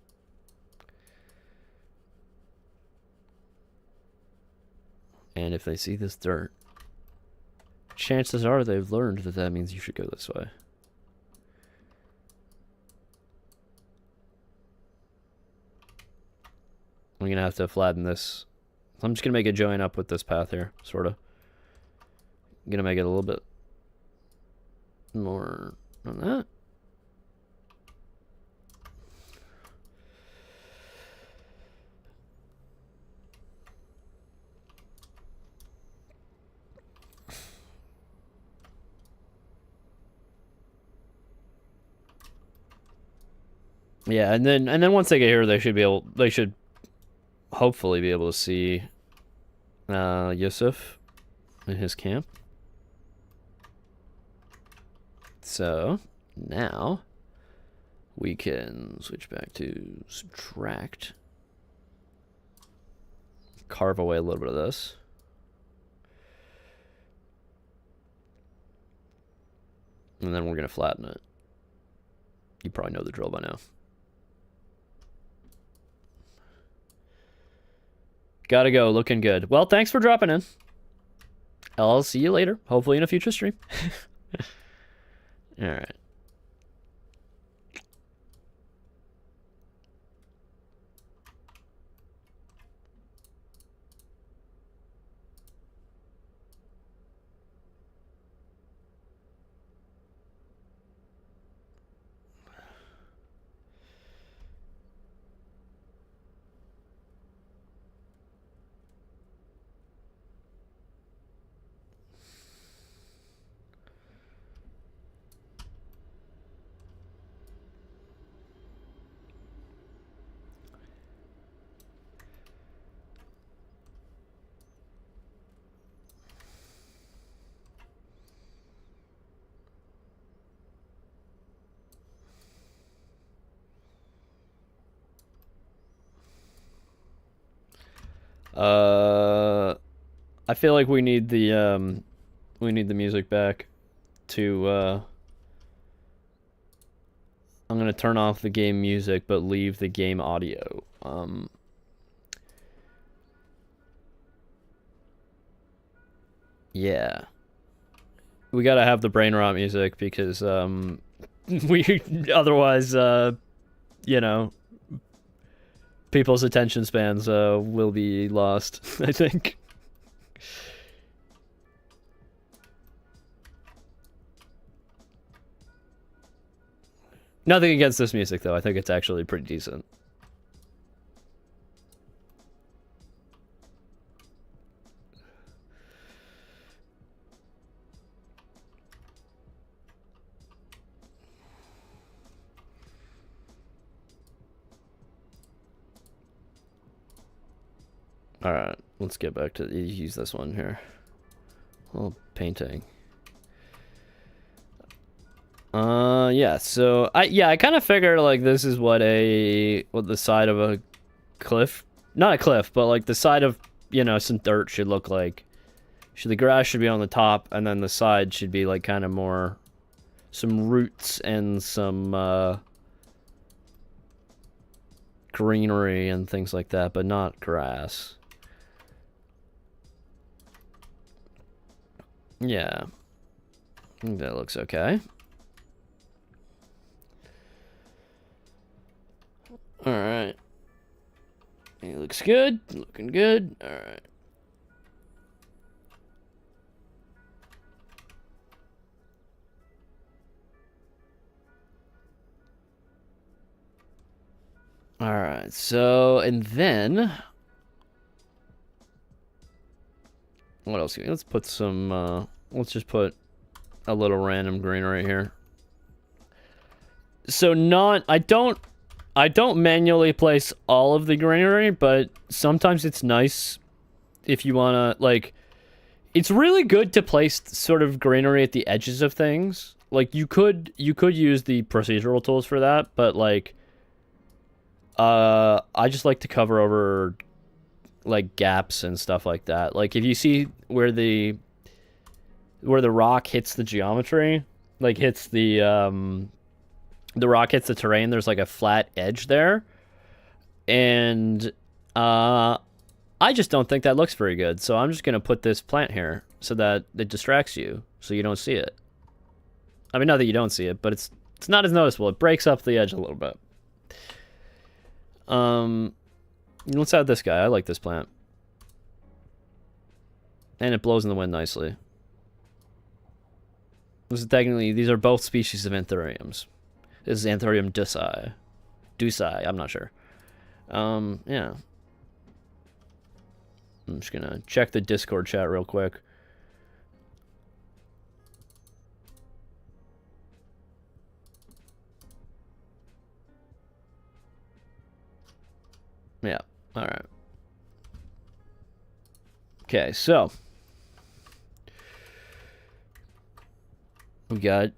And if they see this dirt, chances are they've learned that that means you should go this way. I'm going to have to flatten this. I'm just going to make it join up with this path here, sort of. I'm going to make it a little bit more on that. Yeah, and then once they get here, they should hopefully be able to see Yusuf in his camp. So now we can switch back to subtract, carve away a little bit of this. And then we're going to flatten it. You probably know the drill by now. Gotta go, looking good. Well, thanks for dropping in. I'll see you later, hopefully in a future stream. Alright. I feel like we need the music back to I'm gonna turn off the game music but leave the game audio. Yeah. We gotta have the brain rot music because we otherwise you know, people's attention spans will be lost, I think. Nothing against this music, though. I think it's actually pretty decent. Alright, let's get back to use this one here. Oh, painting. Yeah, so I kind of figured like this is what the side of a cliff, not a cliff, but like the side of, you know, some dirt should look like. The grass should be on the top, and then the side should be like kind of more some roots and some greenery and things like that, but not grass. Yeah, I think that looks okay. Alright. It looks good. Looking good. Alright. Alright, so, and then... What else? Let's put some, let's just put a little random greenery here. So I don't manually place all of the greenery, but sometimes it's nice if you want to, like, it's really good to place sort of greenery at the edges of things. Like, you could use the procedural tools for that, but, like, I just like to cover over like gaps and stuff like that. Like if you see where the rock hits the geometry, like hits the rock hits the terrain, there's like a flat edge there. And I just don't think that looks very good. So I'm just going to put this plant here so that it distracts you so you don't see it. I mean, not that you don't see it, but it's not as noticeable. It breaks up the edge a little bit. Let's add this guy. I like this plant. And it blows in the wind nicely. This is technically, these are both species of anthuriums. This is Anthurium duci. Duci, I'm not sure. Yeah. I'm just gonna check the Discord chat real quick. Yeah, alright. Okay, so. We got...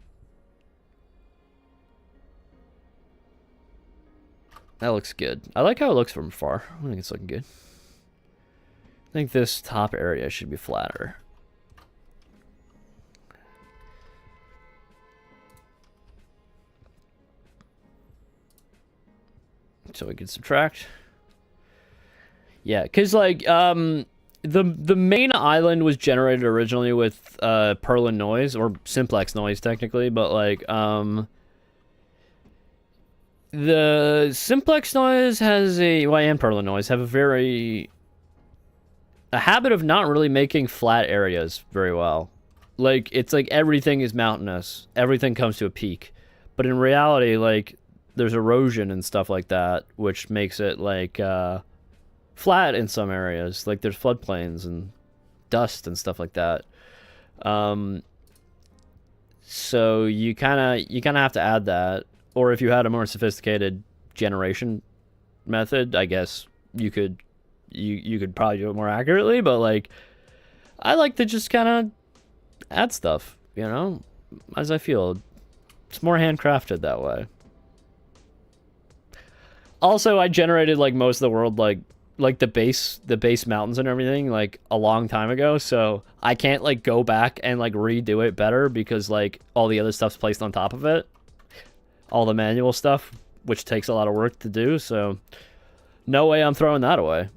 That looks good. I like how it looks from afar. I think it's looking good. I think this top area should be flatter. So we can subtract. Yeah, because like the main island was generated originally with Perlin noise, or simplex noise technically, but like the simplex noise has and Perlin noise have a habit of not really making flat areas very well. Like, it's like everything is mountainous. Everything comes to a peak. But in reality, like, there's erosion and stuff like that, which makes it, like, flat in some areas. Like, there's floodplains and dust and stuff like that. So you kind of have to add that. Or if you had a more sophisticated generation method, I guess you could probably do it more accurately, but like I like to just kind of add stuff, you know, as I feel. It's more handcrafted that way. Also, I generated like most of the world like the base mountains and everything like a long time ago, so I can't like go back and like redo it better because like all the other stuff's placed on top of it. All the manual stuff, which takes a lot of work to do, so no way I'm throwing that away.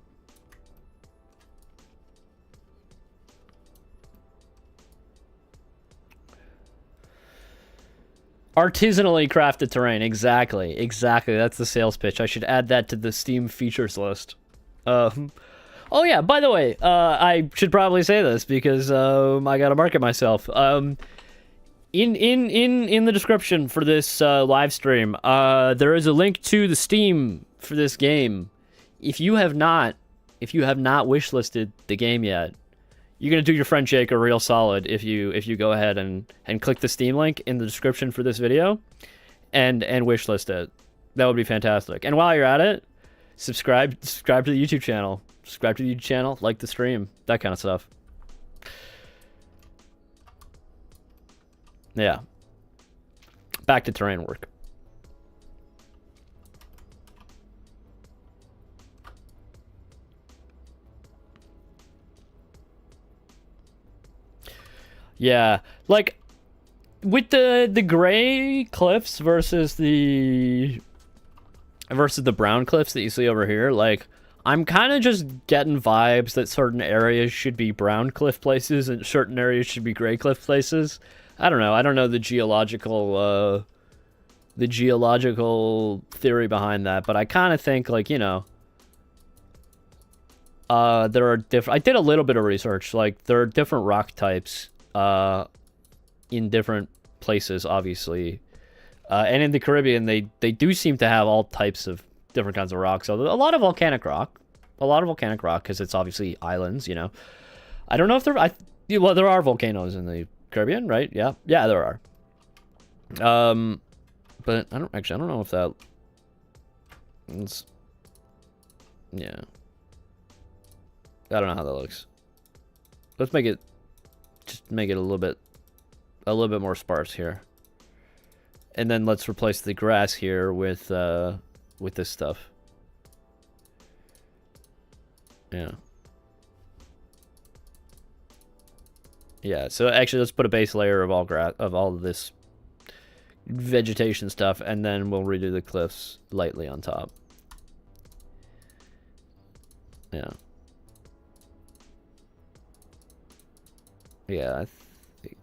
Artisanally crafted terrain. Exactly. That's the sales pitch. I should add that to the Steam features list. Oh yeah, by the way, I should probably say this because I gotta market myself. In the description for this live stream, there is a link to the Steam for this game. If you have not wishlisted the game yet, you're gonna do your friend Jake a real solid if you go ahead and click the Steam link in the description for this video, and wishlist it. That would be fantastic. And while you're at it, subscribe to the YouTube channel. Subscribe to the YouTube channel, like the stream, that kind of stuff. Yeah. Back to terrain work. Yeah, like with the gray cliffs versus the brown cliffs that you see over here, like I'm kind of just getting vibes that certain areas should be brown cliff places and certain areas should be gray cliff places. I don't know the geological theory behind that, but I kind of think like, you know, there are different. I did a little bit of research. Like there are different rock types in different places, obviously, and in the Caribbean, they do seem to have all types of different kinds of rocks. So a lot of volcanic rock, because it's obviously islands, you know. I don't know if there are volcanoes in the Caribbean, right? Yeah, there are. But I don't know if that. Yeah. I don't know how that looks. Let's make it a little bit more sparse here. And then let's replace the grass here with this stuff. Yeah. Yeah, so actually let's put a base layer of all of this vegetation stuff, and then we'll redo the cliffs lightly on top. Yeah. Yeah,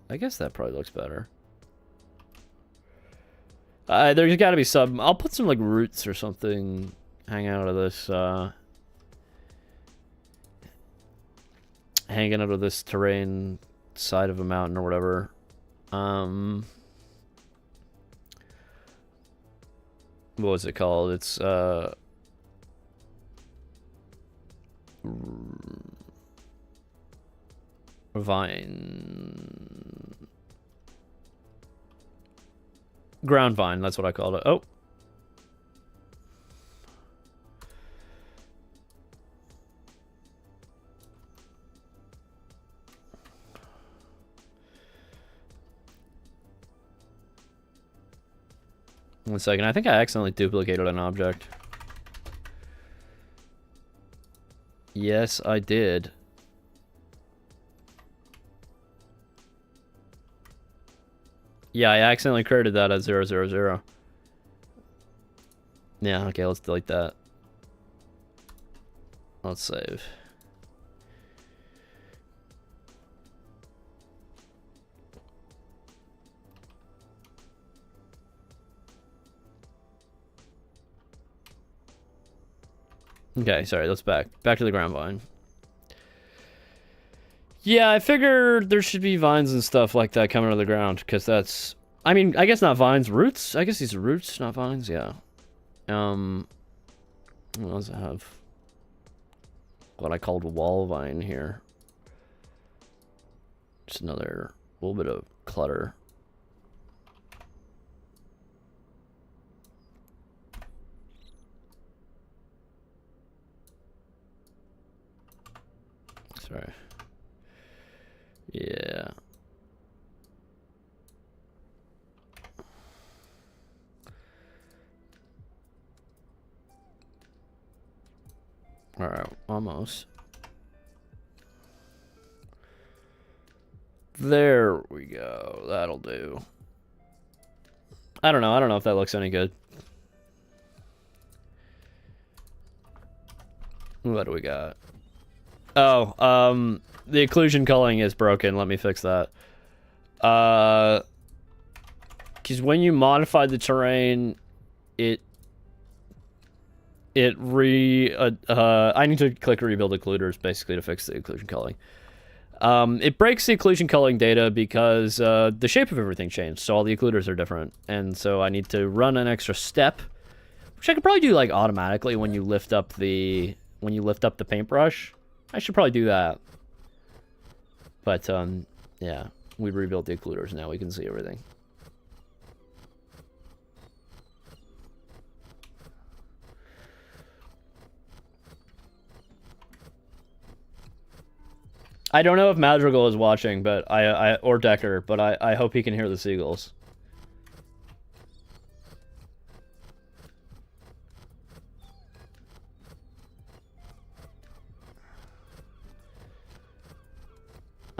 I guess that probably looks better. There's got to be some. I'll put some like roots or something hang out of this. Hanging out of this terrain side of a mountain or whatever. What was it called? It's vine. Ground vine, that's what I called it. Oh. One second, I think I accidentally duplicated an object. Yes, I did. Yeah, I accidentally created that as 000. Yeah, okay, let's delete that. Let's save. Okay, sorry, let's back to the ground vine. Yeah, I figured there should be vines and stuff like that coming out of the ground, because that's... I mean, I guess not vines, roots? I guess these are roots, not vines, yeah. What does it have? What I called wall vine here. Just another little bit of clutter. Sorry. Yeah. All right, almost. There we go. That'll do. I don't know if that looks any good. What do we got? Oh, the occlusion culling is broken. Let me fix that. Because when you modify the terrain, I need to click rebuild occluders basically to fix the occlusion culling. It breaks the occlusion culling data because the shape of everything changed, so all the occluders are different, and so I need to run an extra step, which I could probably do like automatically when you lift up the paintbrush. I should probably do that. But yeah, we rebuilt the occluders, now we can see everything. I don't know if Madrigal is watching, but or Decker, but I hope he can hear the seagulls.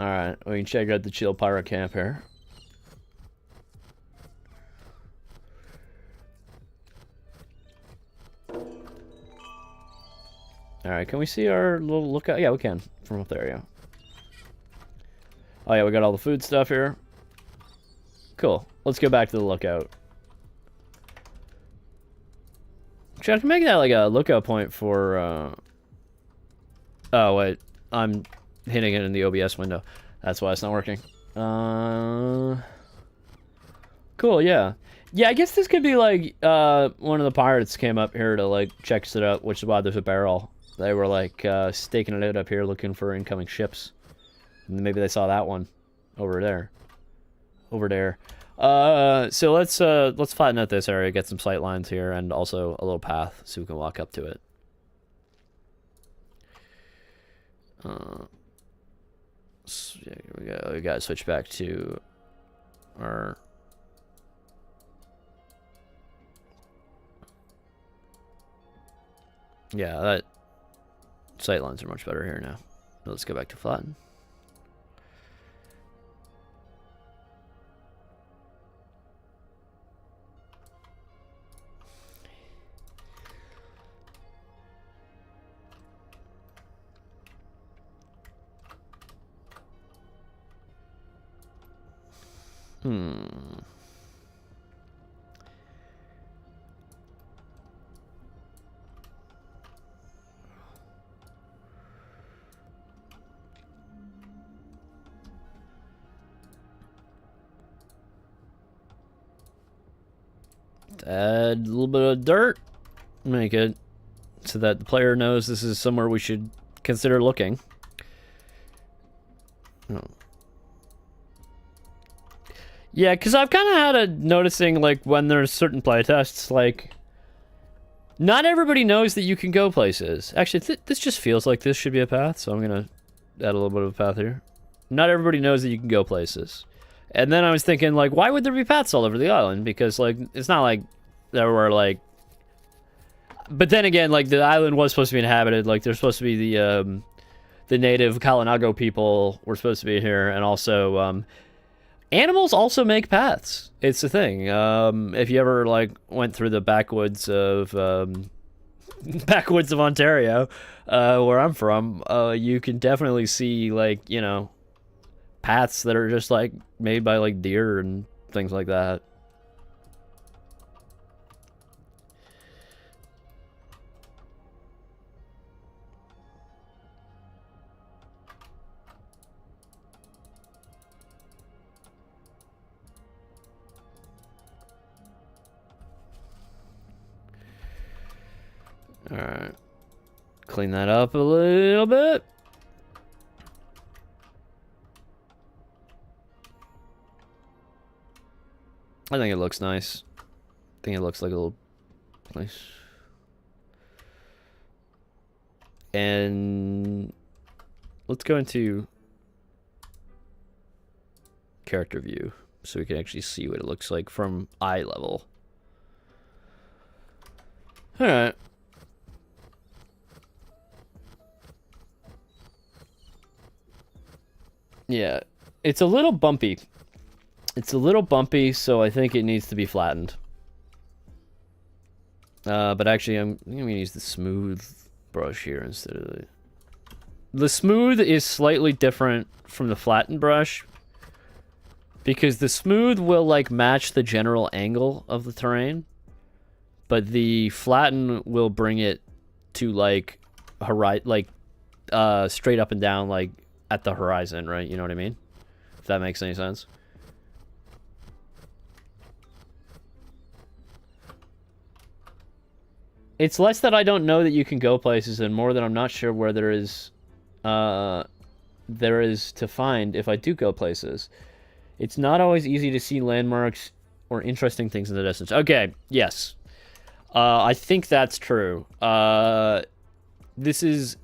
Alright, we can check out the Chill Pirate Camp here. Alright, can we see our little lookout? Yeah, we can. From up there, yeah. Oh yeah, we got all the food stuff here. Cool. Let's go back to the lookout. Actually, I can make that like a lookout point for, Oh, wait. I'm hitting it in the OBS window. That's why it's not working. Cool, yeah. Yeah, I guess this could be like, one of the pirates came up here to, like, check it out, which is why there's a barrel. They were, like, staking it out up here looking for incoming ships. And maybe they saw that one over there. Over there. So let's flatten out this area, get some sight lines here, and also a little path so we can walk up to it. So yeah, here we go. We gotta switch back to our... Yeah, that Sightlines are much better here now. Let's go back to flatten. Add a little bit of dirt. Make it so that the player knows this is somewhere we should consider looking. Oh. Yeah, because I've kind of had a noticing, like, when there's certain playtests, like, not everybody knows that you can go places. Actually, this just feels like this should be a path, so I'm going to add a little bit of a path here. Not everybody knows that you can go places. And then I was thinking, like, why would there be paths all over the island? Because, like, it's not like there were, like... But then again, like, the island was supposed to be inhabited. Like, there's supposed to be the native Kalinago people were supposed to be here. And also, animals also make paths. It's a thing. If you ever, like, went through the backwoods of Ontario, where I'm from, you can definitely see, like, you know, paths that are just, like, made by, like, deer and things like that. Alright. Clean that up a little bit. I think it looks nice. I think it looks like a little place. And let's go into character view so we can actually see what it looks like from eye level. Alright. Yeah, it's a little bumpy. It's a little bumpy, so I think it needs to be flattened. But actually, I'm going to use the smooth brush here instead of the smooth is slightly different from the flattened brush because the smooth will, like, match the general angle of the terrain, but the flatten will bring it to, like, straight up and down, like, at the horizon, right? You know what I mean? If that makes any sense. It's less that I don't know that you can go places and more that I'm not sure where there is to find if I do go places. It's not always easy to see landmarks or interesting things in the distance. Okay, yes. I think that's true. This is...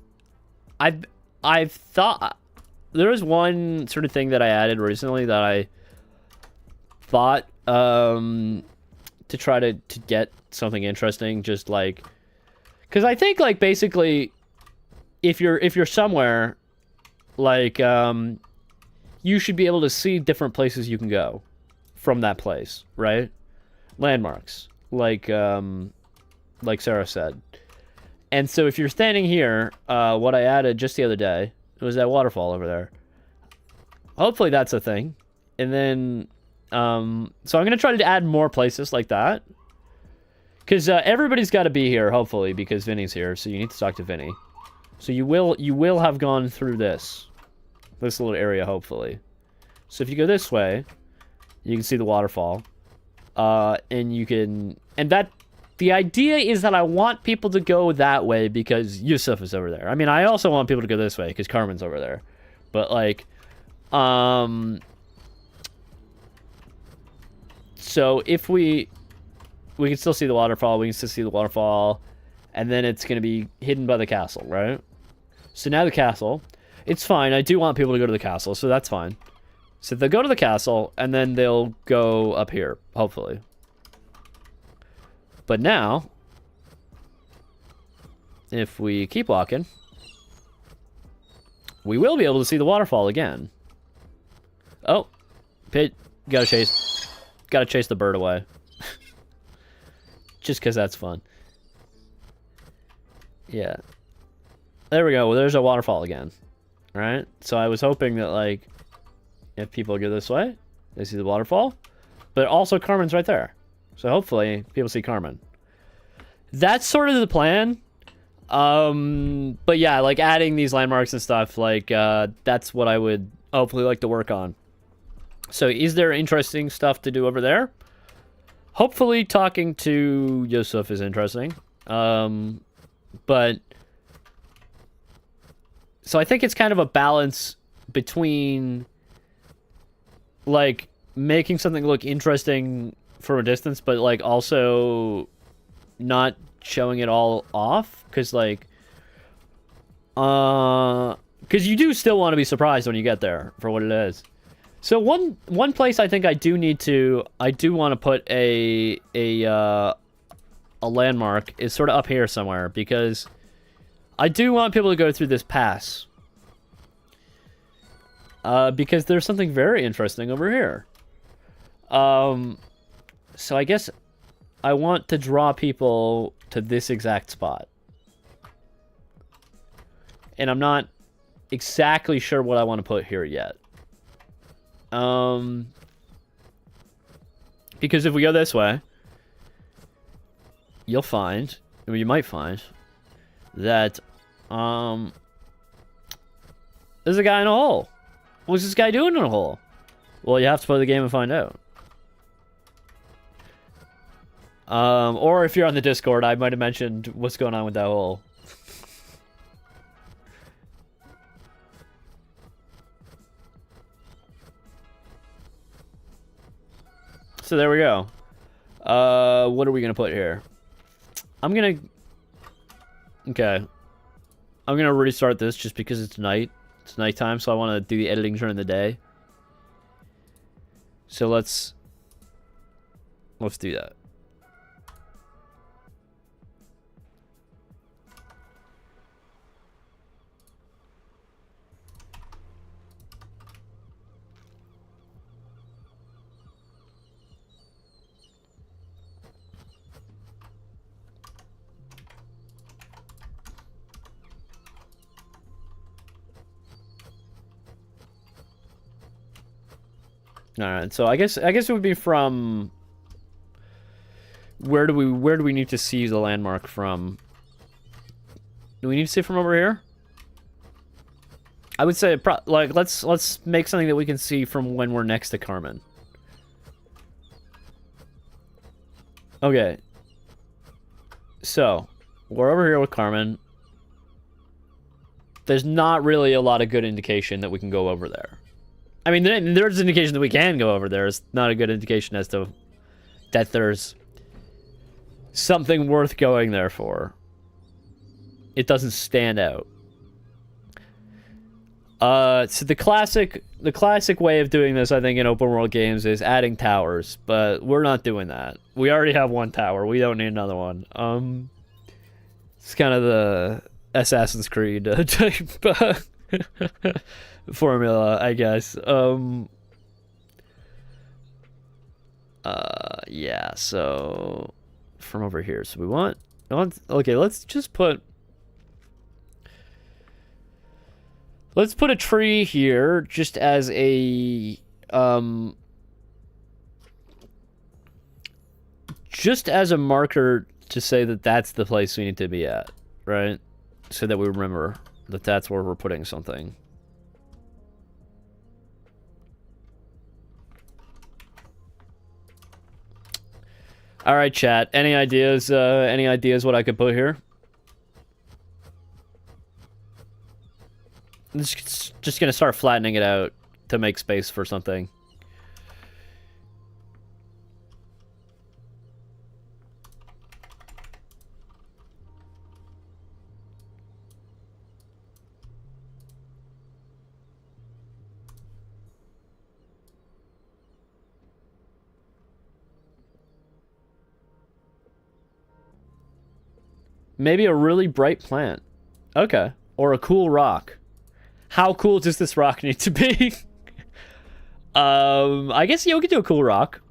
I've thought... There was one sort of thing that I added recently that I thought to try to get something interesting, just like, because I think, like, basically if you're somewhere, like, you should be able to see different places you can go from that place, right? Landmarks, like Sarah said. And so if you're standing here, what I added just the other day, it was that waterfall over there. Hopefully that's a thing. And then, so I'm going to try to add more places like that. Because everybody's got to be here, hopefully, because Vinny's here. So you need to talk to Vinny. So you will have gone through this little area, hopefully. So if you go this way, you can see the waterfall. And you can... And that... The idea is that I want people to go that way because Yusuf is over there. I mean, I also want people to go this way because Carmen's over there. But, like, so if we can still see the waterfall, we can still see the waterfall, and then it's going to be hidden by the castle, right? So now the castle, it's fine. I do want people to go to the castle, so that's fine. So they'll go to the castle, and then they'll go up here, hopefully. But now, if we keep walking, we will be able to see the waterfall again. Oh, Pit, gotta chase the bird away. Just because that's fun. Yeah. There we go. Well, there's a waterfall again. Alright? So I was hoping that, like, if people go this way, they see the waterfall. But also Carmen's right there. So hopefully people see Carmen. That's sort of the plan. But yeah, like adding these landmarks and stuff, like, that's what I would hopefully like to work on. So is there interesting stuff to do over there? Hopefully talking to Yusuf is interesting. But so I think it's kind of a balance between like making something look interesting from a distance, but like also not showing it all off, because like because you do still want to be surprised when you get there for what it is. So one place I think I do want to put a landmark is sort of up here somewhere, because I do want people to go through this pass. Because there's something very interesting over here. So I guess I want to draw people to this exact spot. And I'm not exactly sure what I want to put here yet. Because if we go this way, you might find that, there's a guy in a hole. What's this guy doing in a hole? Well, you have to play the game and find out. Or if you're on the Discord, I might have mentioned what's going on with that hole. So there we go. What are we gonna put here? Okay. I'm gonna restart this just because it's night. It's nighttime, so I want to do the editing during the day. So let's do that. All right, so I guess it would be from where do we need to see the landmark from? Do we need to see it from over here? I would say like let's make something that we can see from when we're next to Carmen. Okay. So, we're over here with Carmen. There's not really a lot of good indication that we can go over there. I mean, there's indication that we can go over there. It's not a good indication as to that there's something worth going there for. It doesn't stand out. So the classic way of doing this, I think, in open world games is adding towers, but we're not doing that. We already have one tower. We don't need another one. It's kind of the Assassin's Creed type formula, I guess. Yeah, so from over here. So we want okay, let's put a tree here just as a marker to say that that's the place we need to be at, right? So that we remember that that's where we're putting something. All right, chat. Any ideas? Any ideas what I could put here? I'm just gonna start flattening it out to make space for something. Maybe a really bright plant. Okay. Or a cool rock. How cool does this rock need to be? I guess we could do a cool rock.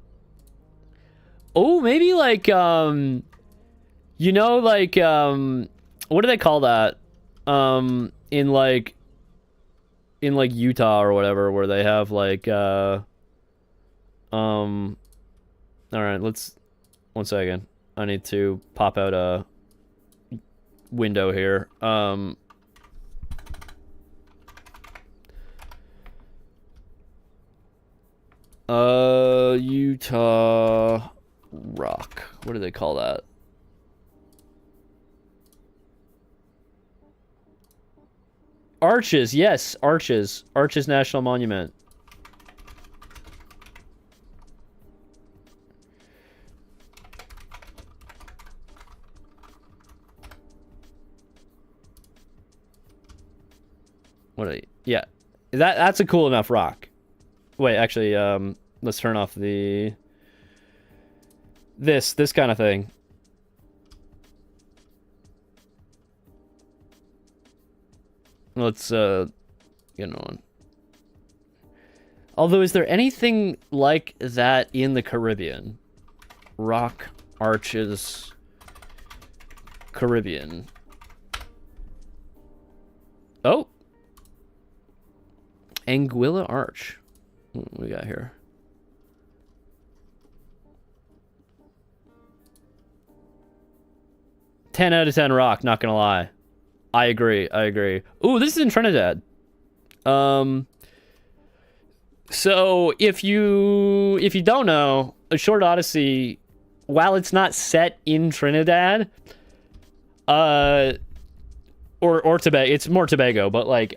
Oh, maybe like you know, like what do they call that? In like Utah or whatever, where they have like all right, let's 1 second. I need to pop out a window here. Utah rock. What do they call that? Arches, yes, Arches. Arches National Monument. Yeah. That's a cool enough rock. Wait, actually, let's turn off the this kind of thing. Let's get on. Although, is there anything like that in the Caribbean? Rock arches Caribbean. Oh. Anguilla Arch. What we got here? "10 out of 10 rock, not gonna lie." I agree. Ooh, this is in Trinidad. So if you don't know, A Short Odyssey, while it's not set in Trinidad, or Tobago, it's more Tobago, but like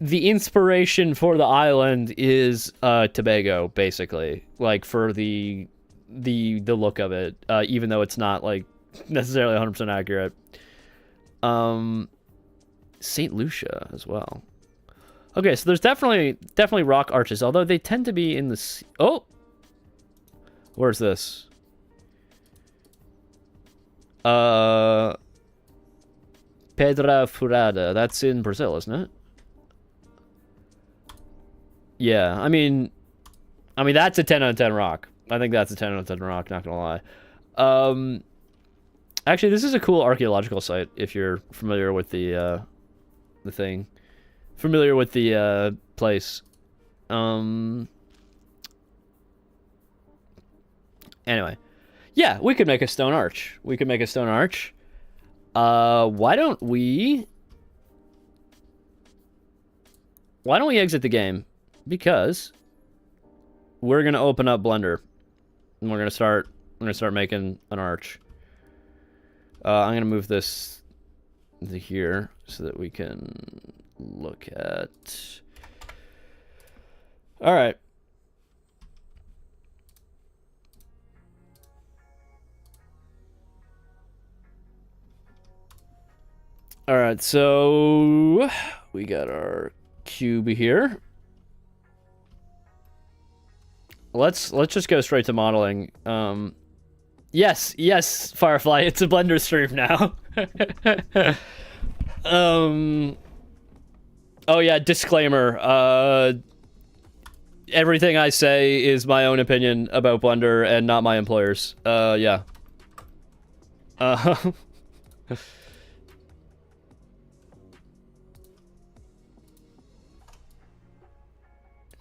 the inspiration for the island is Tobago, basically, like for the look of it, even though it's not like necessarily 100% accurate. St. Lucia as well. Okay, so there's definitely rock arches, although they tend to be in the sea. Oh, where's this? Pedra Furada. That's in Brazil, isn't it? Yeah, I mean that's a 10 out of 10 rock. I think that's a 10 out of 10 rock, not gonna lie. Actually, this is a cool archaeological site if you're familiar with the thing. Familiar with the place. Anyway. Yeah, we could make a stone arch. Why don't we exit the game? Because we're gonna open up Blender and we're gonna start making an arch. I'm gonna move this to here so that we can look at. All right. All right, so we got our cube here. Let's just go straight to modeling. Yes, Firefly, it's a Blender stream now. Oh yeah, disclaimer. Everything I say is my own opinion about Blender and not my employer's. Yeah.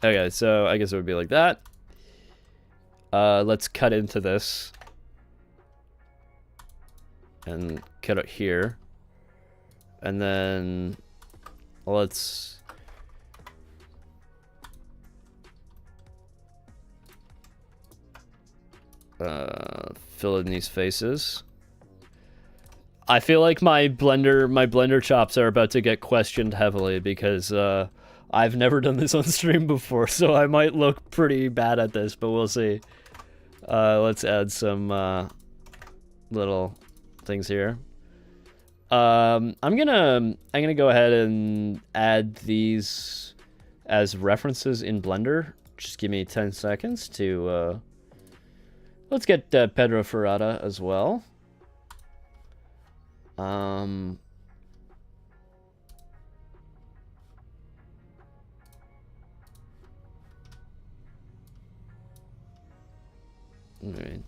Okay, so I guess it would be like that. Let's cut into this. And cut it here. And then let's fill in these faces. I feel like my blender chops are about to get questioned heavily because I've never done this on stream before, so I might look pretty bad at this, but we'll see. Let's add some little things here. I'm gonna go ahead and add these as references in Blender. Just give me 10 seconds to let's get Pedro Ferrata as well. Alright.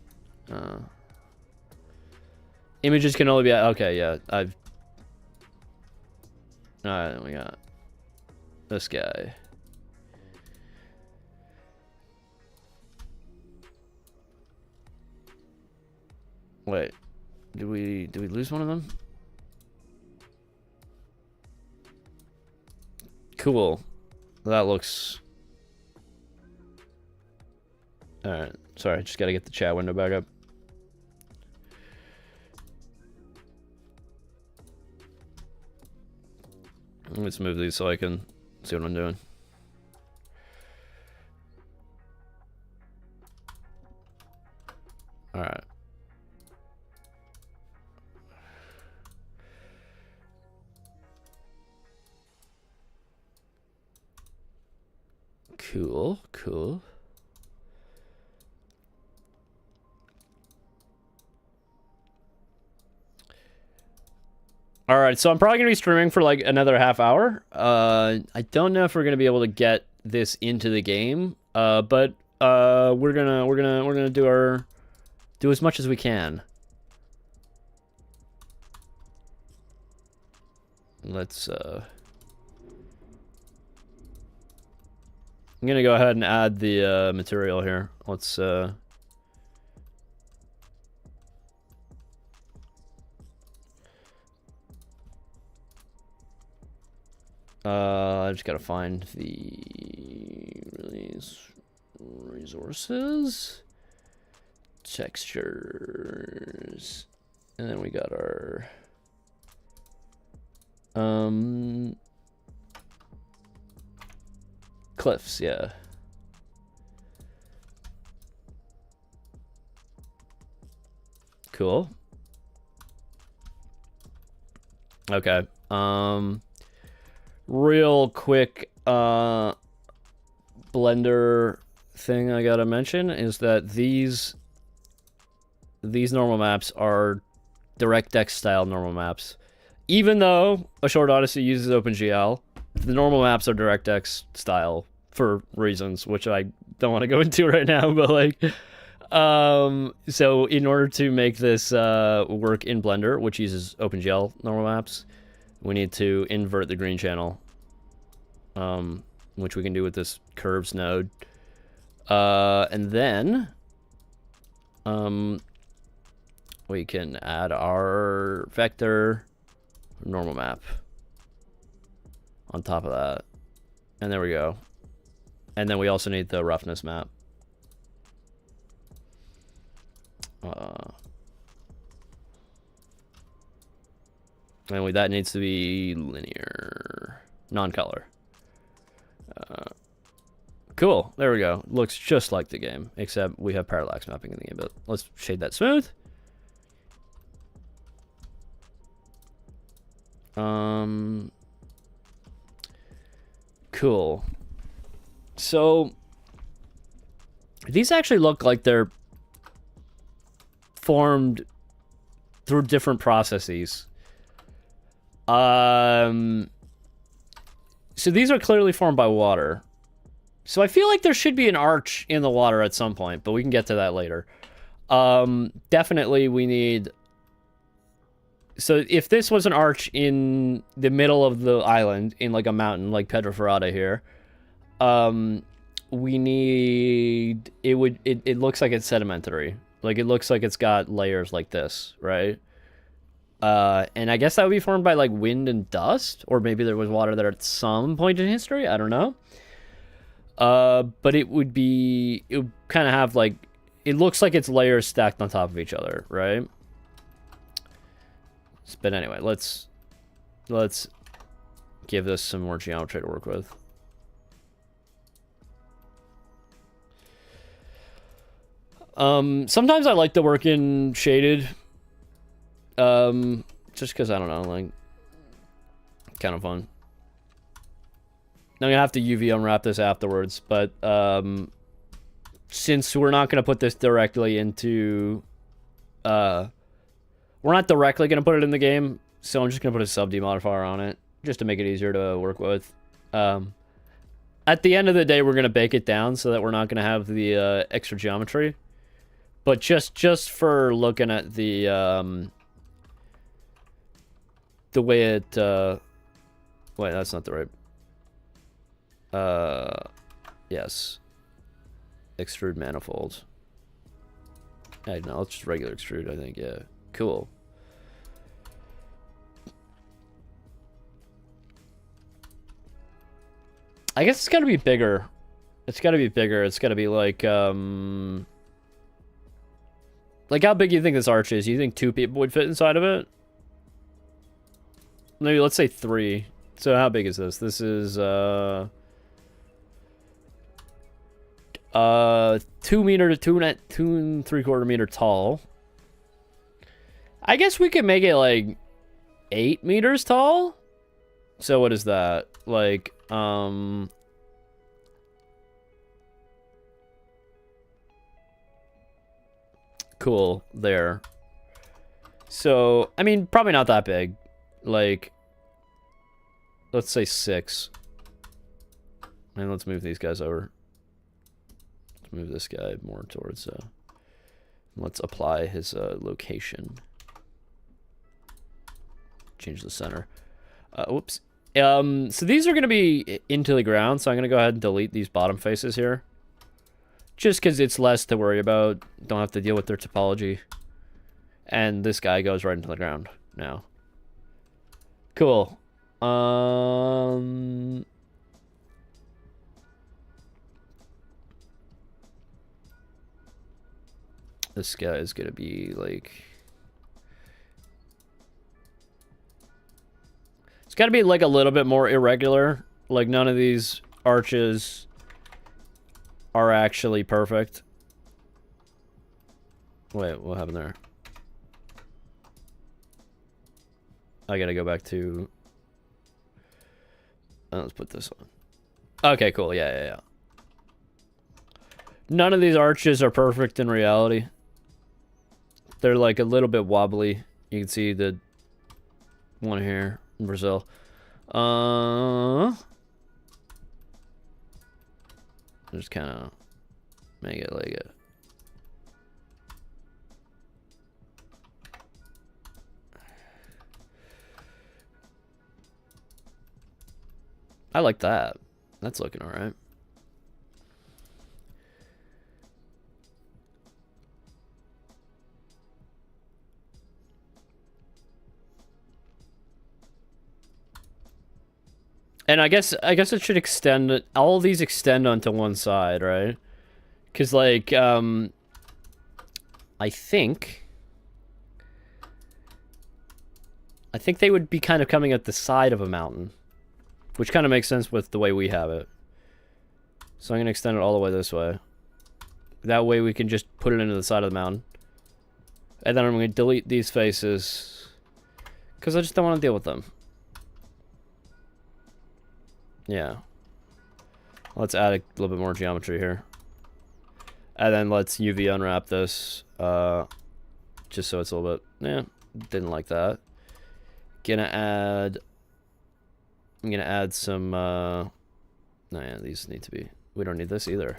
Images can only be... Okay, yeah. Alright, then we got this guy. Wait. Did we lose one of them? Cool. That looks... Alright. Sorry, just gotta get the chat window back up. Let's move these so I can see what I'm doing. Alright. Cool, cool. Alright, so I'm probably gonna be streaming for like another half hour. I don't know if we're gonna be able to get this into the game, but we're gonna do as much as we can. Let's I'm gonna go ahead and add the material here. Let's I just gotta find the release resources, textures, and then we got our cliffs, yeah. Cool. Okay. Real quick Blender thing I gotta mention is that these normal maps are DirectX style normal maps. Even though A Short Odyssey uses OpenGL, the normal maps are DirectX style for reasons which I don't want to go into right now, but like so in order to make this work in Blender, which uses OpenGL normal maps, we need to invert the green channel, which we can do with this curves node. And then we can add our vector normal map on top of that. And there we go. And then we also need the roughness map. And that needs to be linear, non-color. Cool, there we go. Looks just like the game, except we have parallax mapping in the game, but let's shade that smooth. Cool. So these actually look like they're formed through different processes. So these are clearly formed by water. So I feel like there should be an arch in the water at some point, but we can get to that later. Definitely we need... So if this was an arch in the middle of the island, in like a mountain, like Petroferrata here, we need... It looks like it's sedimentary. Like, it looks like it's got layers like this, right? And I guess that would be formed by, like, wind and dust? Or maybe there was water there at some point in history? I don't know. But it would kind of have, like... It looks like it's layers stacked on top of each other, right? But anyway, let's give this some more geometry to work with. Sometimes I like to work in shaded. Just because, I don't know, like, kind of fun. I'm gonna have to UV unwrap this afterwards, but, since we're not gonna put this directly into, we're not directly gonna put it in the game, so I'm just gonna put a sub-D modifier on it, just to make it easier to work with. At the end of the day, we're gonna bake it down so that we're not gonna have the, extra geometry. But just for looking at the way it wait, that's not the right yes. Extrude manifold. I know, it's just regular extrude, I think, yeah. Cool. I guess it's gotta be bigger. It's gotta be bigger. It's gotta be like how big do you think this arch is? You think 2 people would fit inside of it? Maybe let's say 3. So how big is this? This is 2 meter to 2.75 meter tall. I guess we could make it like 8 meters tall. So what is that? Like, cool, there. So, I mean, probably not that big. Like, let's say 6. And let's move these guys over. Let's move this guy more towards, let's apply his, location. Change the center. Whoops. So these are going to be into the ground, so I'm going to go ahead and delete these bottom faces here. Just because it's less to worry about. Don't have to deal with their topology. And this guy goes right into the ground now. Cool. This guy is going to be like... It's got to be like a little bit more irregular. Like none of these arches are actually perfect. Wait, what happened there? I gotta go back to... let's put this on. Okay, cool. Yeah. None of these arches are perfect in reality. They're like a little bit wobbly. You can see the one here in Brazil. Just kind of make it like a... I like that. That's looking all right. And I guess it should extend. All of these extend onto one side, right? Because like I think they would be kind of coming at the side of a mountain, which kind of makes sense with the way we have it. So I'm gonna extend it all the way this way. That way we can just put it into the side of the mountain. And then I'm gonna delete these faces because I just don't want to deal with them. Yeah. Let's add a little bit more geometry here. And then let's UV unwrap this. Just so it's a little bit... Yeah, didn't like that. I'm gonna add some... No, yeah, these need to be... We don't need this either.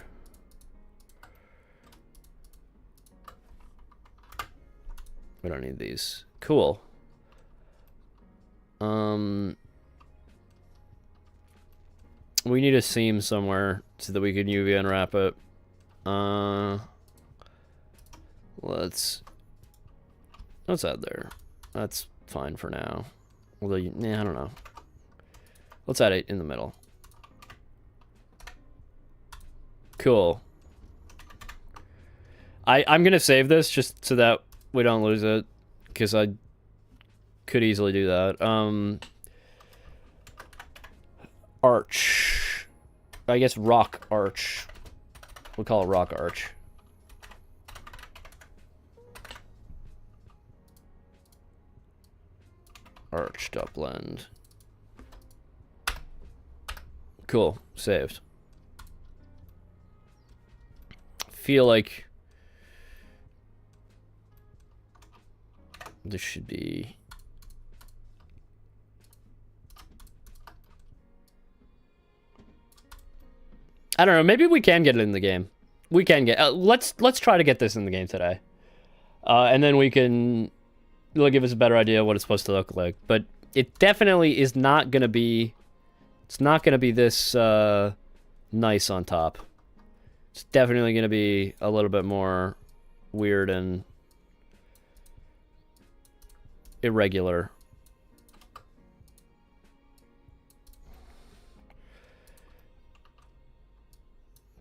We don't need these. Cool. We need a seam somewhere so that we can UV unwrap it. Let's add there. That's fine for now. Although, yeah, I don't know. Let's add it in the middle. Cool. I'm gonna save this just so that we don't lose it, because I could easily do that. Arch. I guess rock arch. We'll call it rock arch. Arch.blend. Cool. Saved. Feel like this should be... I don't know, maybe we can get it in the game. We can get... let's try to get this in the game today. And then we can... It'll give us a better idea of what it's supposed to look like. But it definitely is not going to be... It's not going to be this nice on top. It's definitely going to be a little bit more weird and irregular.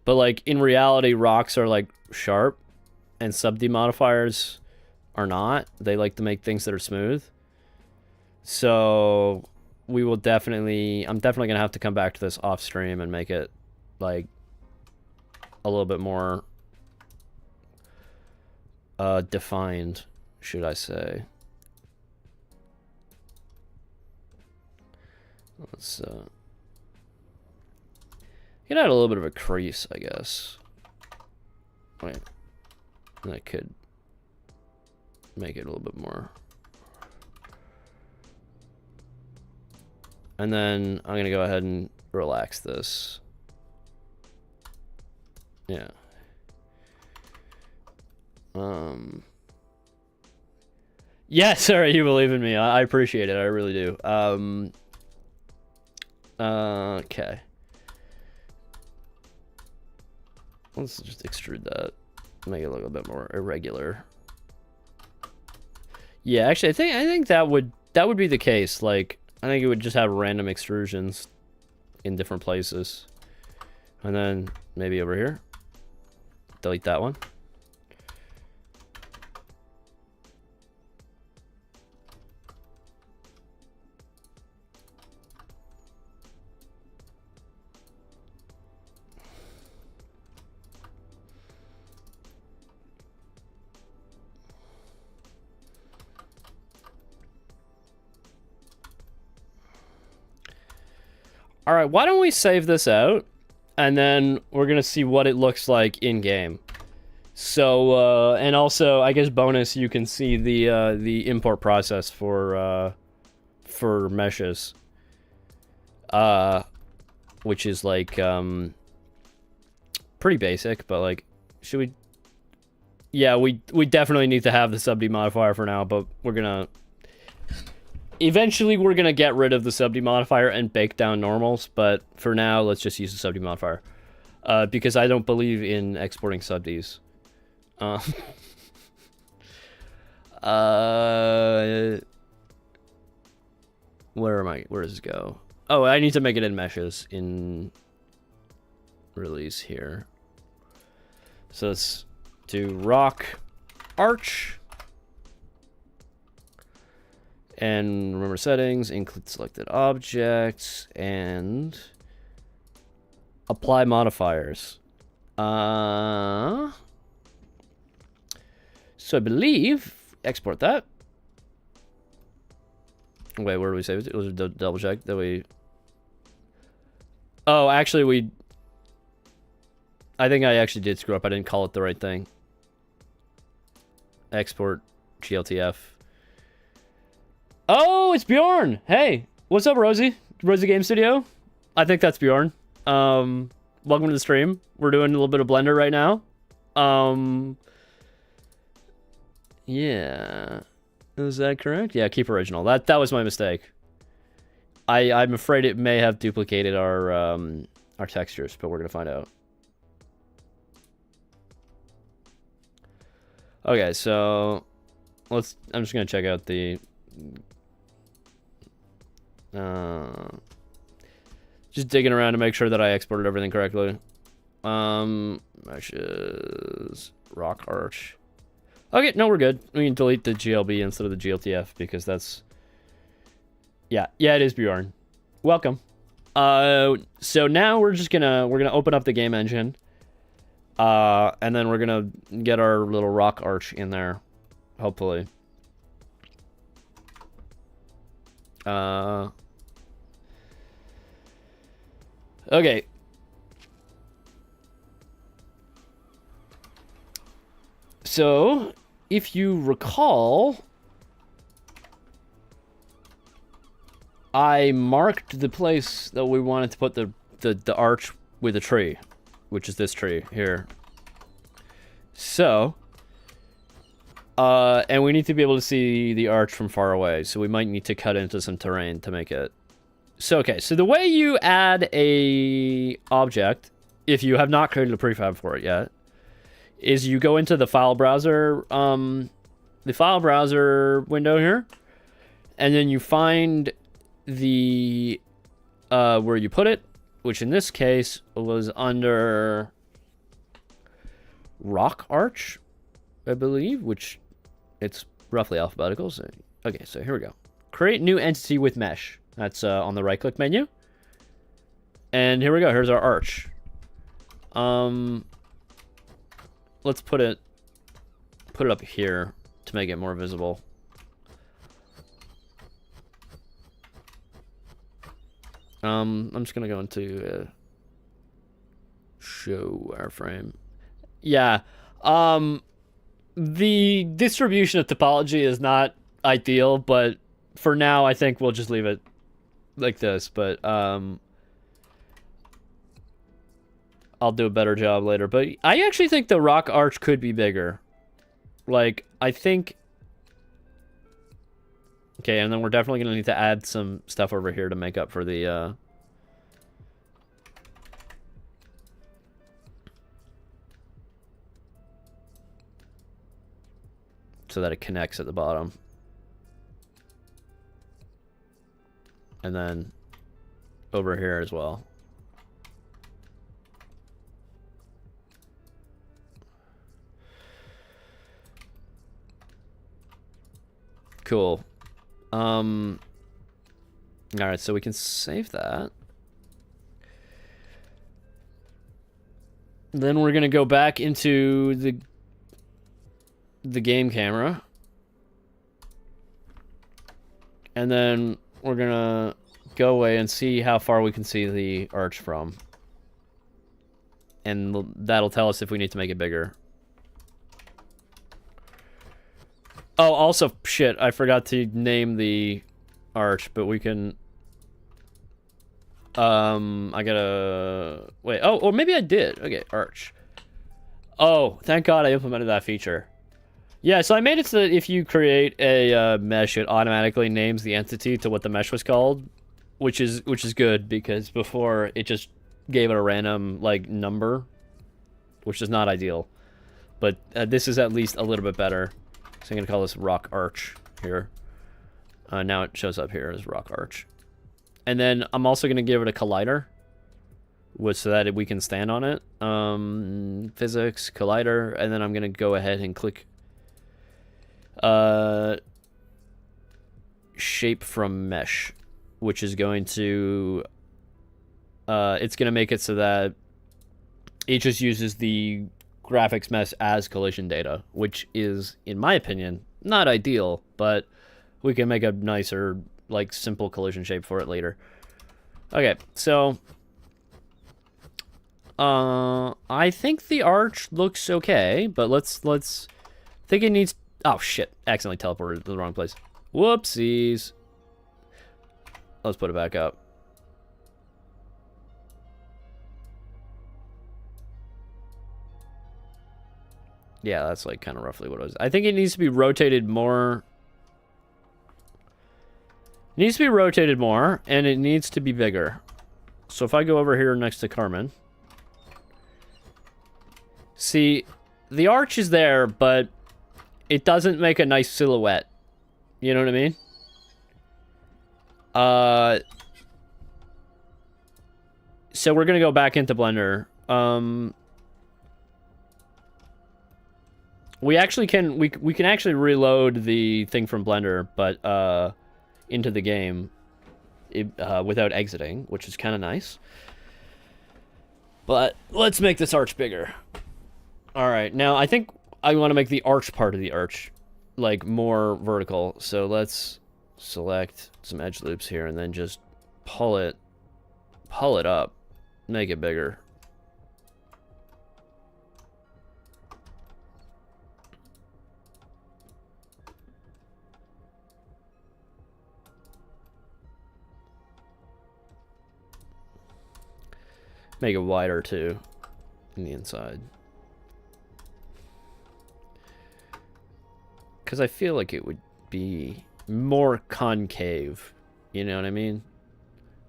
But, like, in reality, rocks are, like, sharp, and sub-D modifiers are not. They like to make things that are smooth. So, we will definitely... I'm definitely going to have to come back to this off-stream and make it, like, a little bit more defined, should I say. Let's, Could add a little bit of a crease, I guess. Wait. That could make it a little bit more. And then I'm going to go ahead and relax this. Yeah. Yeah, sorry, you believe in me. I appreciate it. I really do. Okay. Let's just extrude that. Make it look a bit more irregular. Yeah, actually, I think that would be the case. Like, I think it would just have random extrusions in different places. And then maybe over here. Delete that one. All right, why don't we save this out, and then we're gonna see what it looks like in game. So, and also, I guess bonus, you can see the import process for meshes, which is like pretty basic, but like, should we? Yeah, we definitely need to have the sub-D modifier for now, but we're gonna. Eventually, we're going to get rid of the sub-D modifier and bake down normals, but for now, let's just use the sub-D modifier. Because I don't believe in exporting sub-Ds. Where am I? Where does it go? Oh, I need to make it in meshes in release here. So let's do rock arch. And remember settings, include selected objects, and apply modifiers. So I believe, export that. Wait, where do we save it? It was double check that we... Oh, actually I think I actually did screw up. I didn't call it the right thing. Export GLTF. Oh, it's Bjorn! Hey, what's up, Rosie? Rosie Game Studio? I think that's Bjorn. Welcome to the stream. We're doing a little bit of Blender right now. Yeah. Is that correct? Yeah, keep original. That was my mistake. I'm afraid it may have duplicated our textures, but we're gonna find out. Okay, so I'm just gonna check out the just digging around to make sure that I exported everything correctly. Meshes, rock arch. Okay, no, we're good. We can delete the GLB instead of the GLTF because that's... Yeah, it is Bjorn. Welcome. So now we're gonna open up the game engine. And then we're gonna get our little rock arch in there, hopefully. Okay. So, if you recall, I marked the place that we wanted to put the arch with a tree, which is this tree here. So, and we need to be able to see the arch from far away, so we might need to cut into some terrain to make it. So, okay, so the way you add a object, if you have not created a prefab for it yet, is you go into the file browser window here, and then you find the where you put it, which in this case was under rock arch, I believe, which it's roughly alphabetical. So, okay, so here we go. Create new entity with mesh. That's on the right click menu. And here we go. Here's our arch. Let's put it up here to make it more visible. I'm just gonna go into show wireframe. Yeah. The distribution of topology is not ideal, but for now I think we'll just leave it like this, but I'll do a better job later. But I actually think the rock arch could be bigger. Like, I think... Okay, and then we're definitely going to need to add some stuff over here to make up for the... so that it connects at the bottom. And then over here as well. Cool. All right, so we can save that. Then we're gonna go back into the game camera. And then we're gonna go away and see how far we can see the arch from. And that'll tell us if we need to make it bigger. Oh, also, shit, I forgot to name the arch, but we can... I gotta... Wait, oh, or maybe I did. Okay, arch. Oh, thank God I implemented that feature. Yeah, so I made it so that if you create a mesh, it automatically names the entity to what the mesh was called, which is good, because before it just gave it a random, like, number, which is not ideal. But this is at least a little bit better. So I'm going to call this rock arch here. Now it shows up here as rock arch. And then I'm also going to give it a collider so that we can stand on it. Physics, collider, and then I'm going to go ahead and click shape from mesh, which is going to... it's going to make it so that it just uses the graphics mesh as collision data, which is, in my opinion, not ideal, but we can make a nicer, like, simple collision shape for it later. Okay, so I think the arch looks okay, but let's think it needs... Oh shit, accidentally teleported to the wrong place. Whoopsies. Let's put it back up. Yeah, that's like kind of roughly what it was. I think it needs to be rotated more. It needs to be rotated more, and it needs to be bigger. So if I go over here next to Carmen. See, the arch is there, but it doesn't make a nice silhouette. You know what I mean? So we're going to go back into Blender. We actually can we can actually reload the thing from Blender, but into the game without exiting, which is kind of nice. But let's make this arch bigger. All right, now I think I want to make the arch part of the arch like more vertical. So let's select some edge loops here and then just pull it up, make it bigger. Make it wider too, in the inside. Because I feel like it would be more concave. You know what I mean?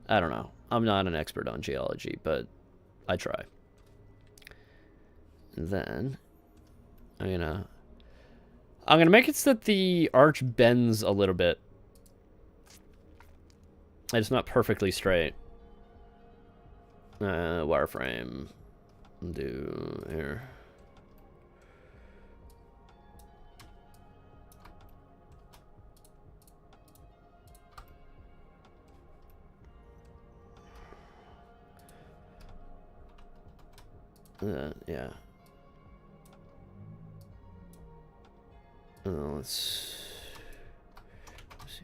I don't know. I'm not an expert on geology, but I try. And then I'm gonna make it so that the arch bends a little bit. It's not perfectly straight. Wireframe. Do here. Yeah. Let's see.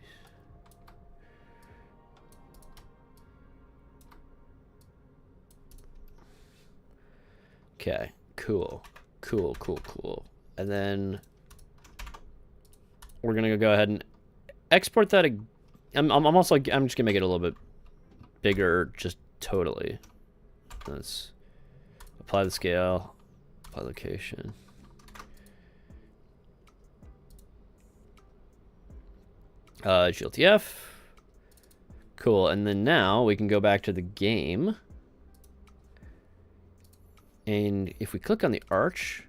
Okay, cool. And then we're gonna go ahead and export that. I'm also I'm just gonna make it a little bit bigger, just totally. Let's apply the scale, apply location. GLTF. Cool, and then now we can go back to the game. And if we click on the arch,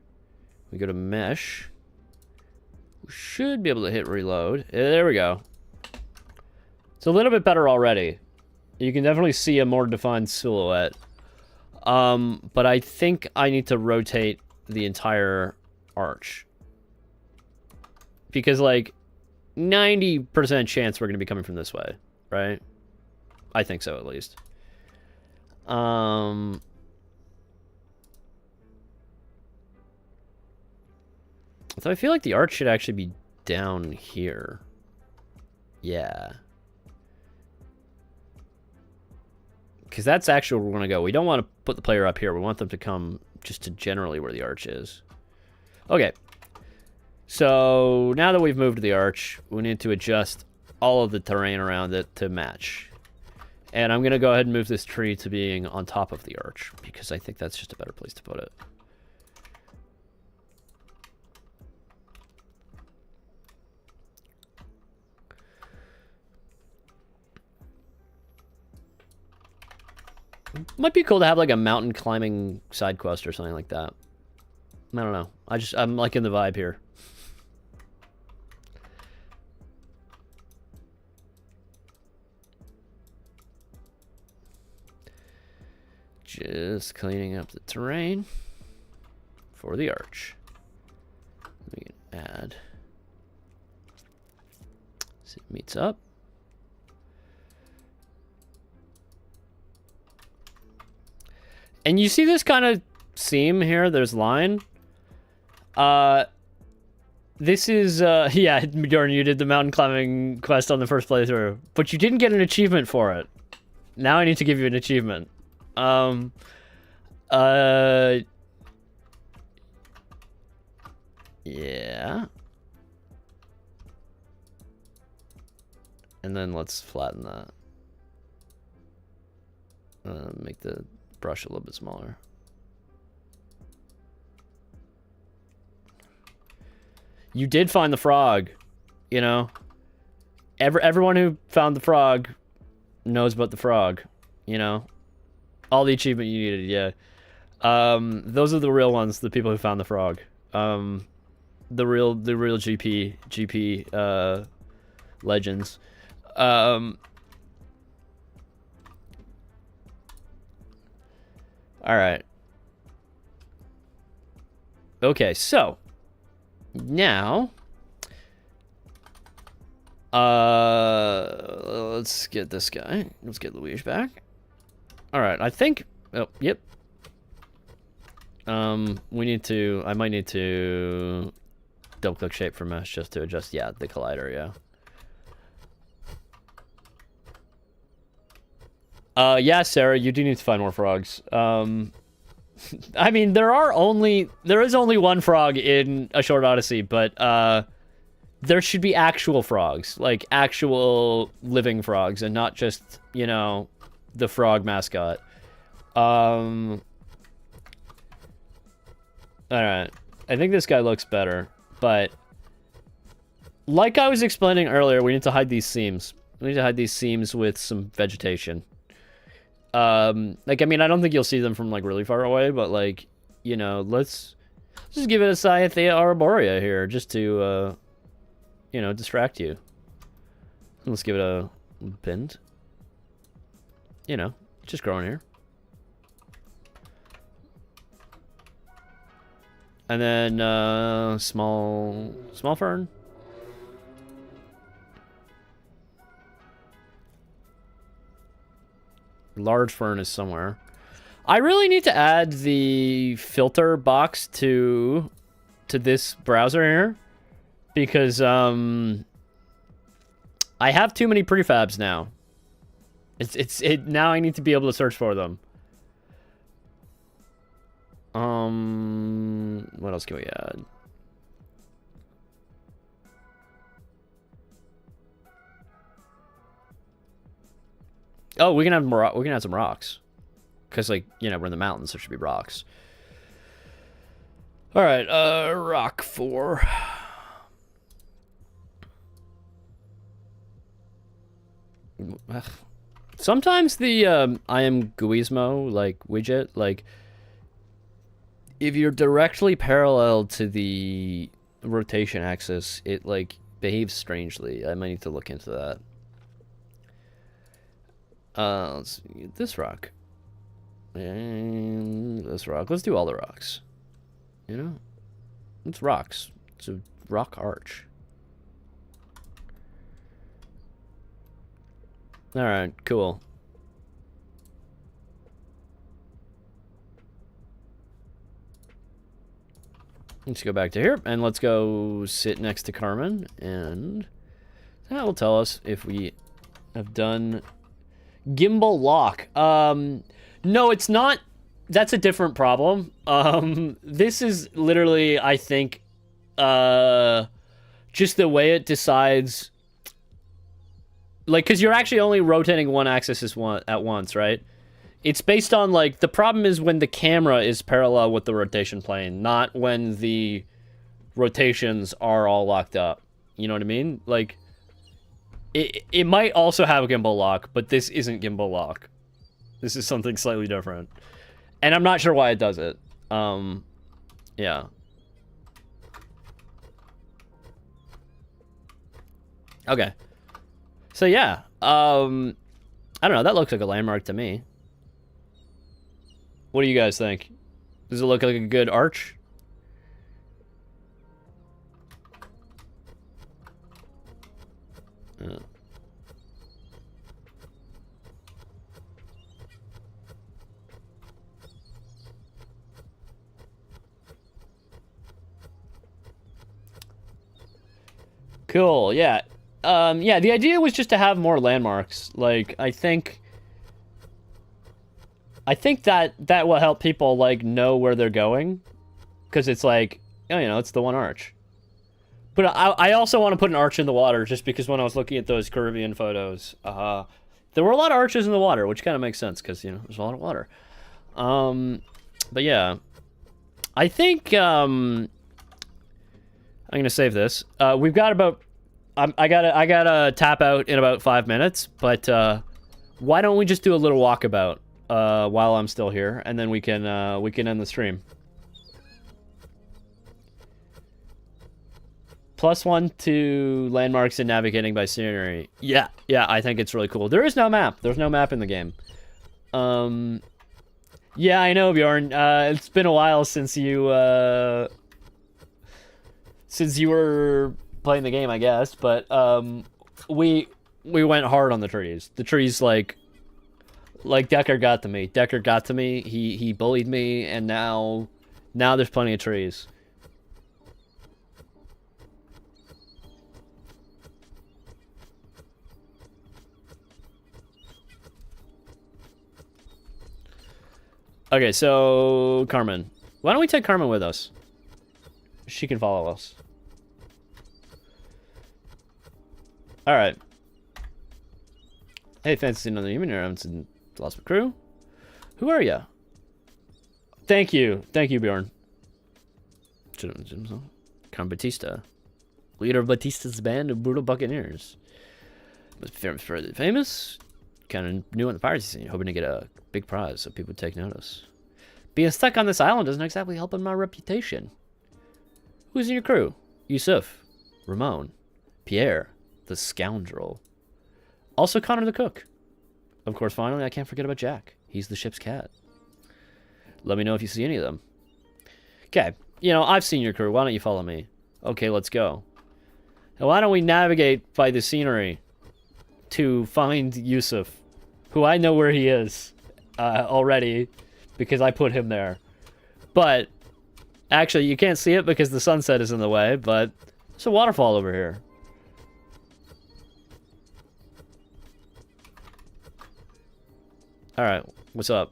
we go to mesh, we should be able to hit reload. There we go. It's a little bit better already. You can definitely see a more defined silhouette. But I think I need to rotate the entire arch. Because, like, 90% chance we're going to be coming from this way, right? I think so, at least. So I feel like the arch should actually be down here. Yeah. Because that's actually where we're going to go. We don't want to put the player up here. We want them to come just to generally where the arch is. Okay. So now that we've moved the arch, we need to adjust all of the terrain around it to match. And I'm going to go ahead and move this tree to being on top of the arch, because I think that's just a better place to put it. Might be cool to have like a mountain climbing side quest or something like that. I don't know. I'm liking the vibe here. Just cleaning up the terrain for the arch. We can add. See, it meets up. And you see this kind of seam here? There's line. This is, yeah, Jordan, you did the mountain climbing quest on the first playthrough. But you didn't get an achievement for it. Now I need to give you an achievement. Yeah. And then let's flatten that. Make the brush a little bit smaller. You did find the frog, you know. Everyone who found the frog knows about the frog, you know. All the achievement you needed, yeah. Those are the real ones, the people who found the frog. The real GP legends. All right. Okay, so now let's get this guy. Let's get Luis back. All right, I think. Oh, yep. We need to. I might need to double-click shape for mesh just to adjust. Yeah, the collider. Yeah. Yeah, Sarah, you do need to find more frogs. I mean, there is only one frog in A Short Odyssey, but there should be actual frogs, like actual living frogs, and not just, you know, the frog mascot. All right, I think this guy looks better, but Like I was explaining earlier, we need to hide these seams. We need to hide these seams with some vegetation. Like, I mean, I don't think you'll see them from, like, really far away, but, like, you know, let's just give it a Cyathea arborea here, just to, you know, distract you. Let's give it a bend. You know, just growing here. And then, small fern. Large fern is somewhere. I really need to add the filter box to this browser here, because I have too many prefabs now. Now I need to be able to search for them. What else can we add? Oh, we can have more. We can add some rocks, because, like, you know, we're in the mountains, so there should be rocks. All right, rock 4. Sometimes the I am Guismo, like, widget, like, if you're directly parallel to the rotation axis, it, like, behaves strangely. I might need to look into that. Let's see, this rock. And this rock. Let's do all the rocks. You know? It's rocks. It's a rock arch. Alright, cool. Let's go back to here, and let's go sit next to Carmen, and that will tell us if we have done gimbal lock. No, it's not. That's a different problem. This is literally, I think, just the way it decides, like, because you're actually only rotating one axis at once, right? It's based on, like, the problem is when the camera is parallel with the rotation plane, not when the rotations are all locked up. You know what I mean? Like, it might also have a gimbal lock, but this isn't gimbal lock. This is something slightly different. And I'm not sure why it does it. Yeah. Okay. So, yeah. I don't know. That looks like a landmark to me. What do you guys think? Does it look like a good arch? Cool, yeah. Yeah, the idea was just to have more landmarks. Like, I think that will help people, like, know where they're going. Because it's like, oh, you know, it's the one arch. But I also want to put an arch in the water, just because when I was looking at those Caribbean photos, there were a lot of arches in the water, which kind of makes sense, because, you know, there's a lot of water. But yeah. I think, I'm going to save this. We've got about... I gotta tap out in about 5 minutes, but why don't we just do a little walkabout while I'm still here, and then we can end the stream. +1 to landmarks and navigating by scenery. Yeah, I think it's really cool. There is no map. There's no map in the game. Yeah, I know, Bjorn. It's been a while since you were playing the game, I guess, but we went hard on the trees. The trees, like Decker got to me. Decker got to me. He bullied me, and now there's plenty of trees. Okay, so Carmen. Why don't we take Carmen with us? She can follow us. All right. Hey, fancy another human here. I'm in Lost Crew. Who are you? Thank you, Bjorn. Carmen Batista. leader of Batista's band of brutal buccaneers. Was famous, kind of new on the piracy scene, hoping to get a big prize so people would take notice. Being stuck on this island doesn't exactly help in my reputation. Who's in your crew? Yusuf, Ramon, Pierre, the scoundrel. Also Connor the cook. Of course, finally, I can't forget about Jack. He's the ship's cat. Let me know if you see any of them. Okay, you know, I've seen your crew. Why don't you follow me? Okay, let's go. Now, why don't we navigate by the scenery to find Yusuf, who I know where he is already because I put him there. But actually, you can't see it because the sunset is in the way, but there's a waterfall over here. All right, what's up?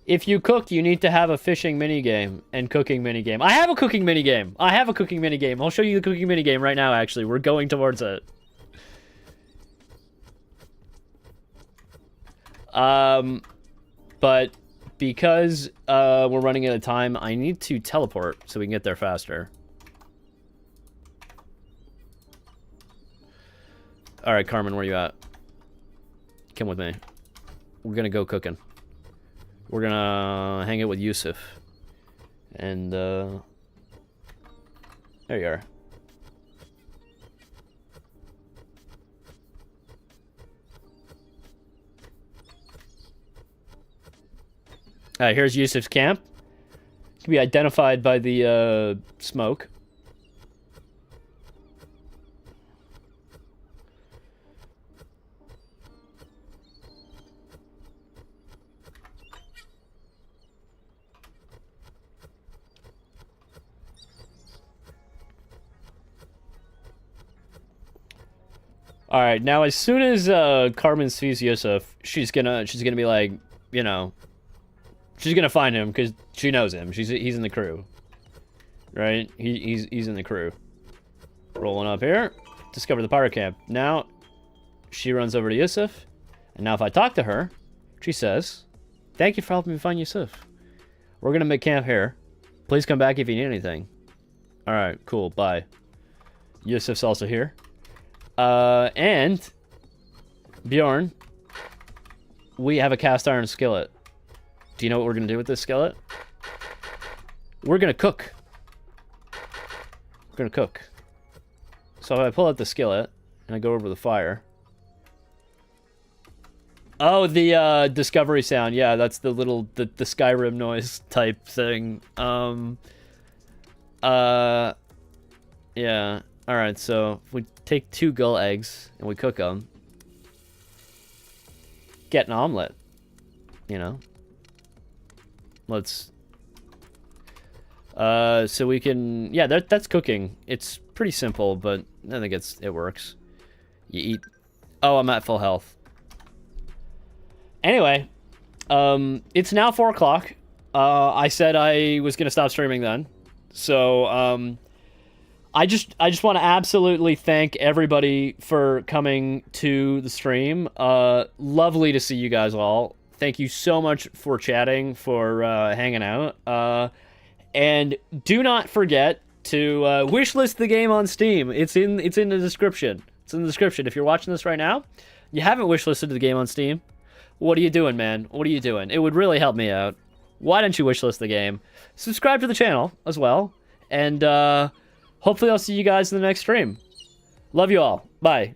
If you cook, you need to have a fishing minigame and cooking minigame. I have a cooking minigame. I have a cooking minigame. I'll show you the cooking minigame right now, actually. We're going towards it. But because we're running out of time, I need to teleport so we can get there faster. All right, Carmen, where you at? Come with me. We're gonna go cooking. We're gonna hang out with Yusuf. And, there you are. Alright, here's Yusuf's camp. It can be identified by the, smoke. All right, now as soon as Carmen sees Yusuf, she's gonna be like, you know, she's gonna find him because she knows him. He's in the crew, right? He's in the crew. Rolling up here, discover the pirate camp. Now, she runs over to Yusuf, and now if I talk to her, she says, "Thank you for helping me find Yusuf. We're gonna make camp here. Please come back if you need anything." All right, cool. Bye. Yusuf's also here. And Bjorn, we have a cast iron skillet. Do you know what we're gonna do with this skillet? We're gonna cook. We're gonna cook. So if I pull out the skillet and I go over the fire. Oh, the discovery sound. Yeah, that's the little the Skyrim noise type thing. Yeah. All right, so if we take 2 gull eggs and we cook them, get an omelet, you know? Let's... so we can... Yeah, that's cooking. It's pretty simple, but I think it works. You eat... Oh, I'm at full health. Anyway, it's now 4 o'clock. I said I was going to stop streaming then. So, I just want to absolutely thank everybody for coming to the stream. Lovely to see you guys all. Thank you so much for chatting, for hanging out. And do not forget to wishlist the game on Steam. It's in the description. It's in the description. If you're watching this right now, you haven't wishlisted the game on Steam. What are you doing, man? What are you doing? It would really help me out. Why don't you wishlist the game? Subscribe to the channel as well. And hopefully I'll see you guys in the next stream. Love you all. Bye.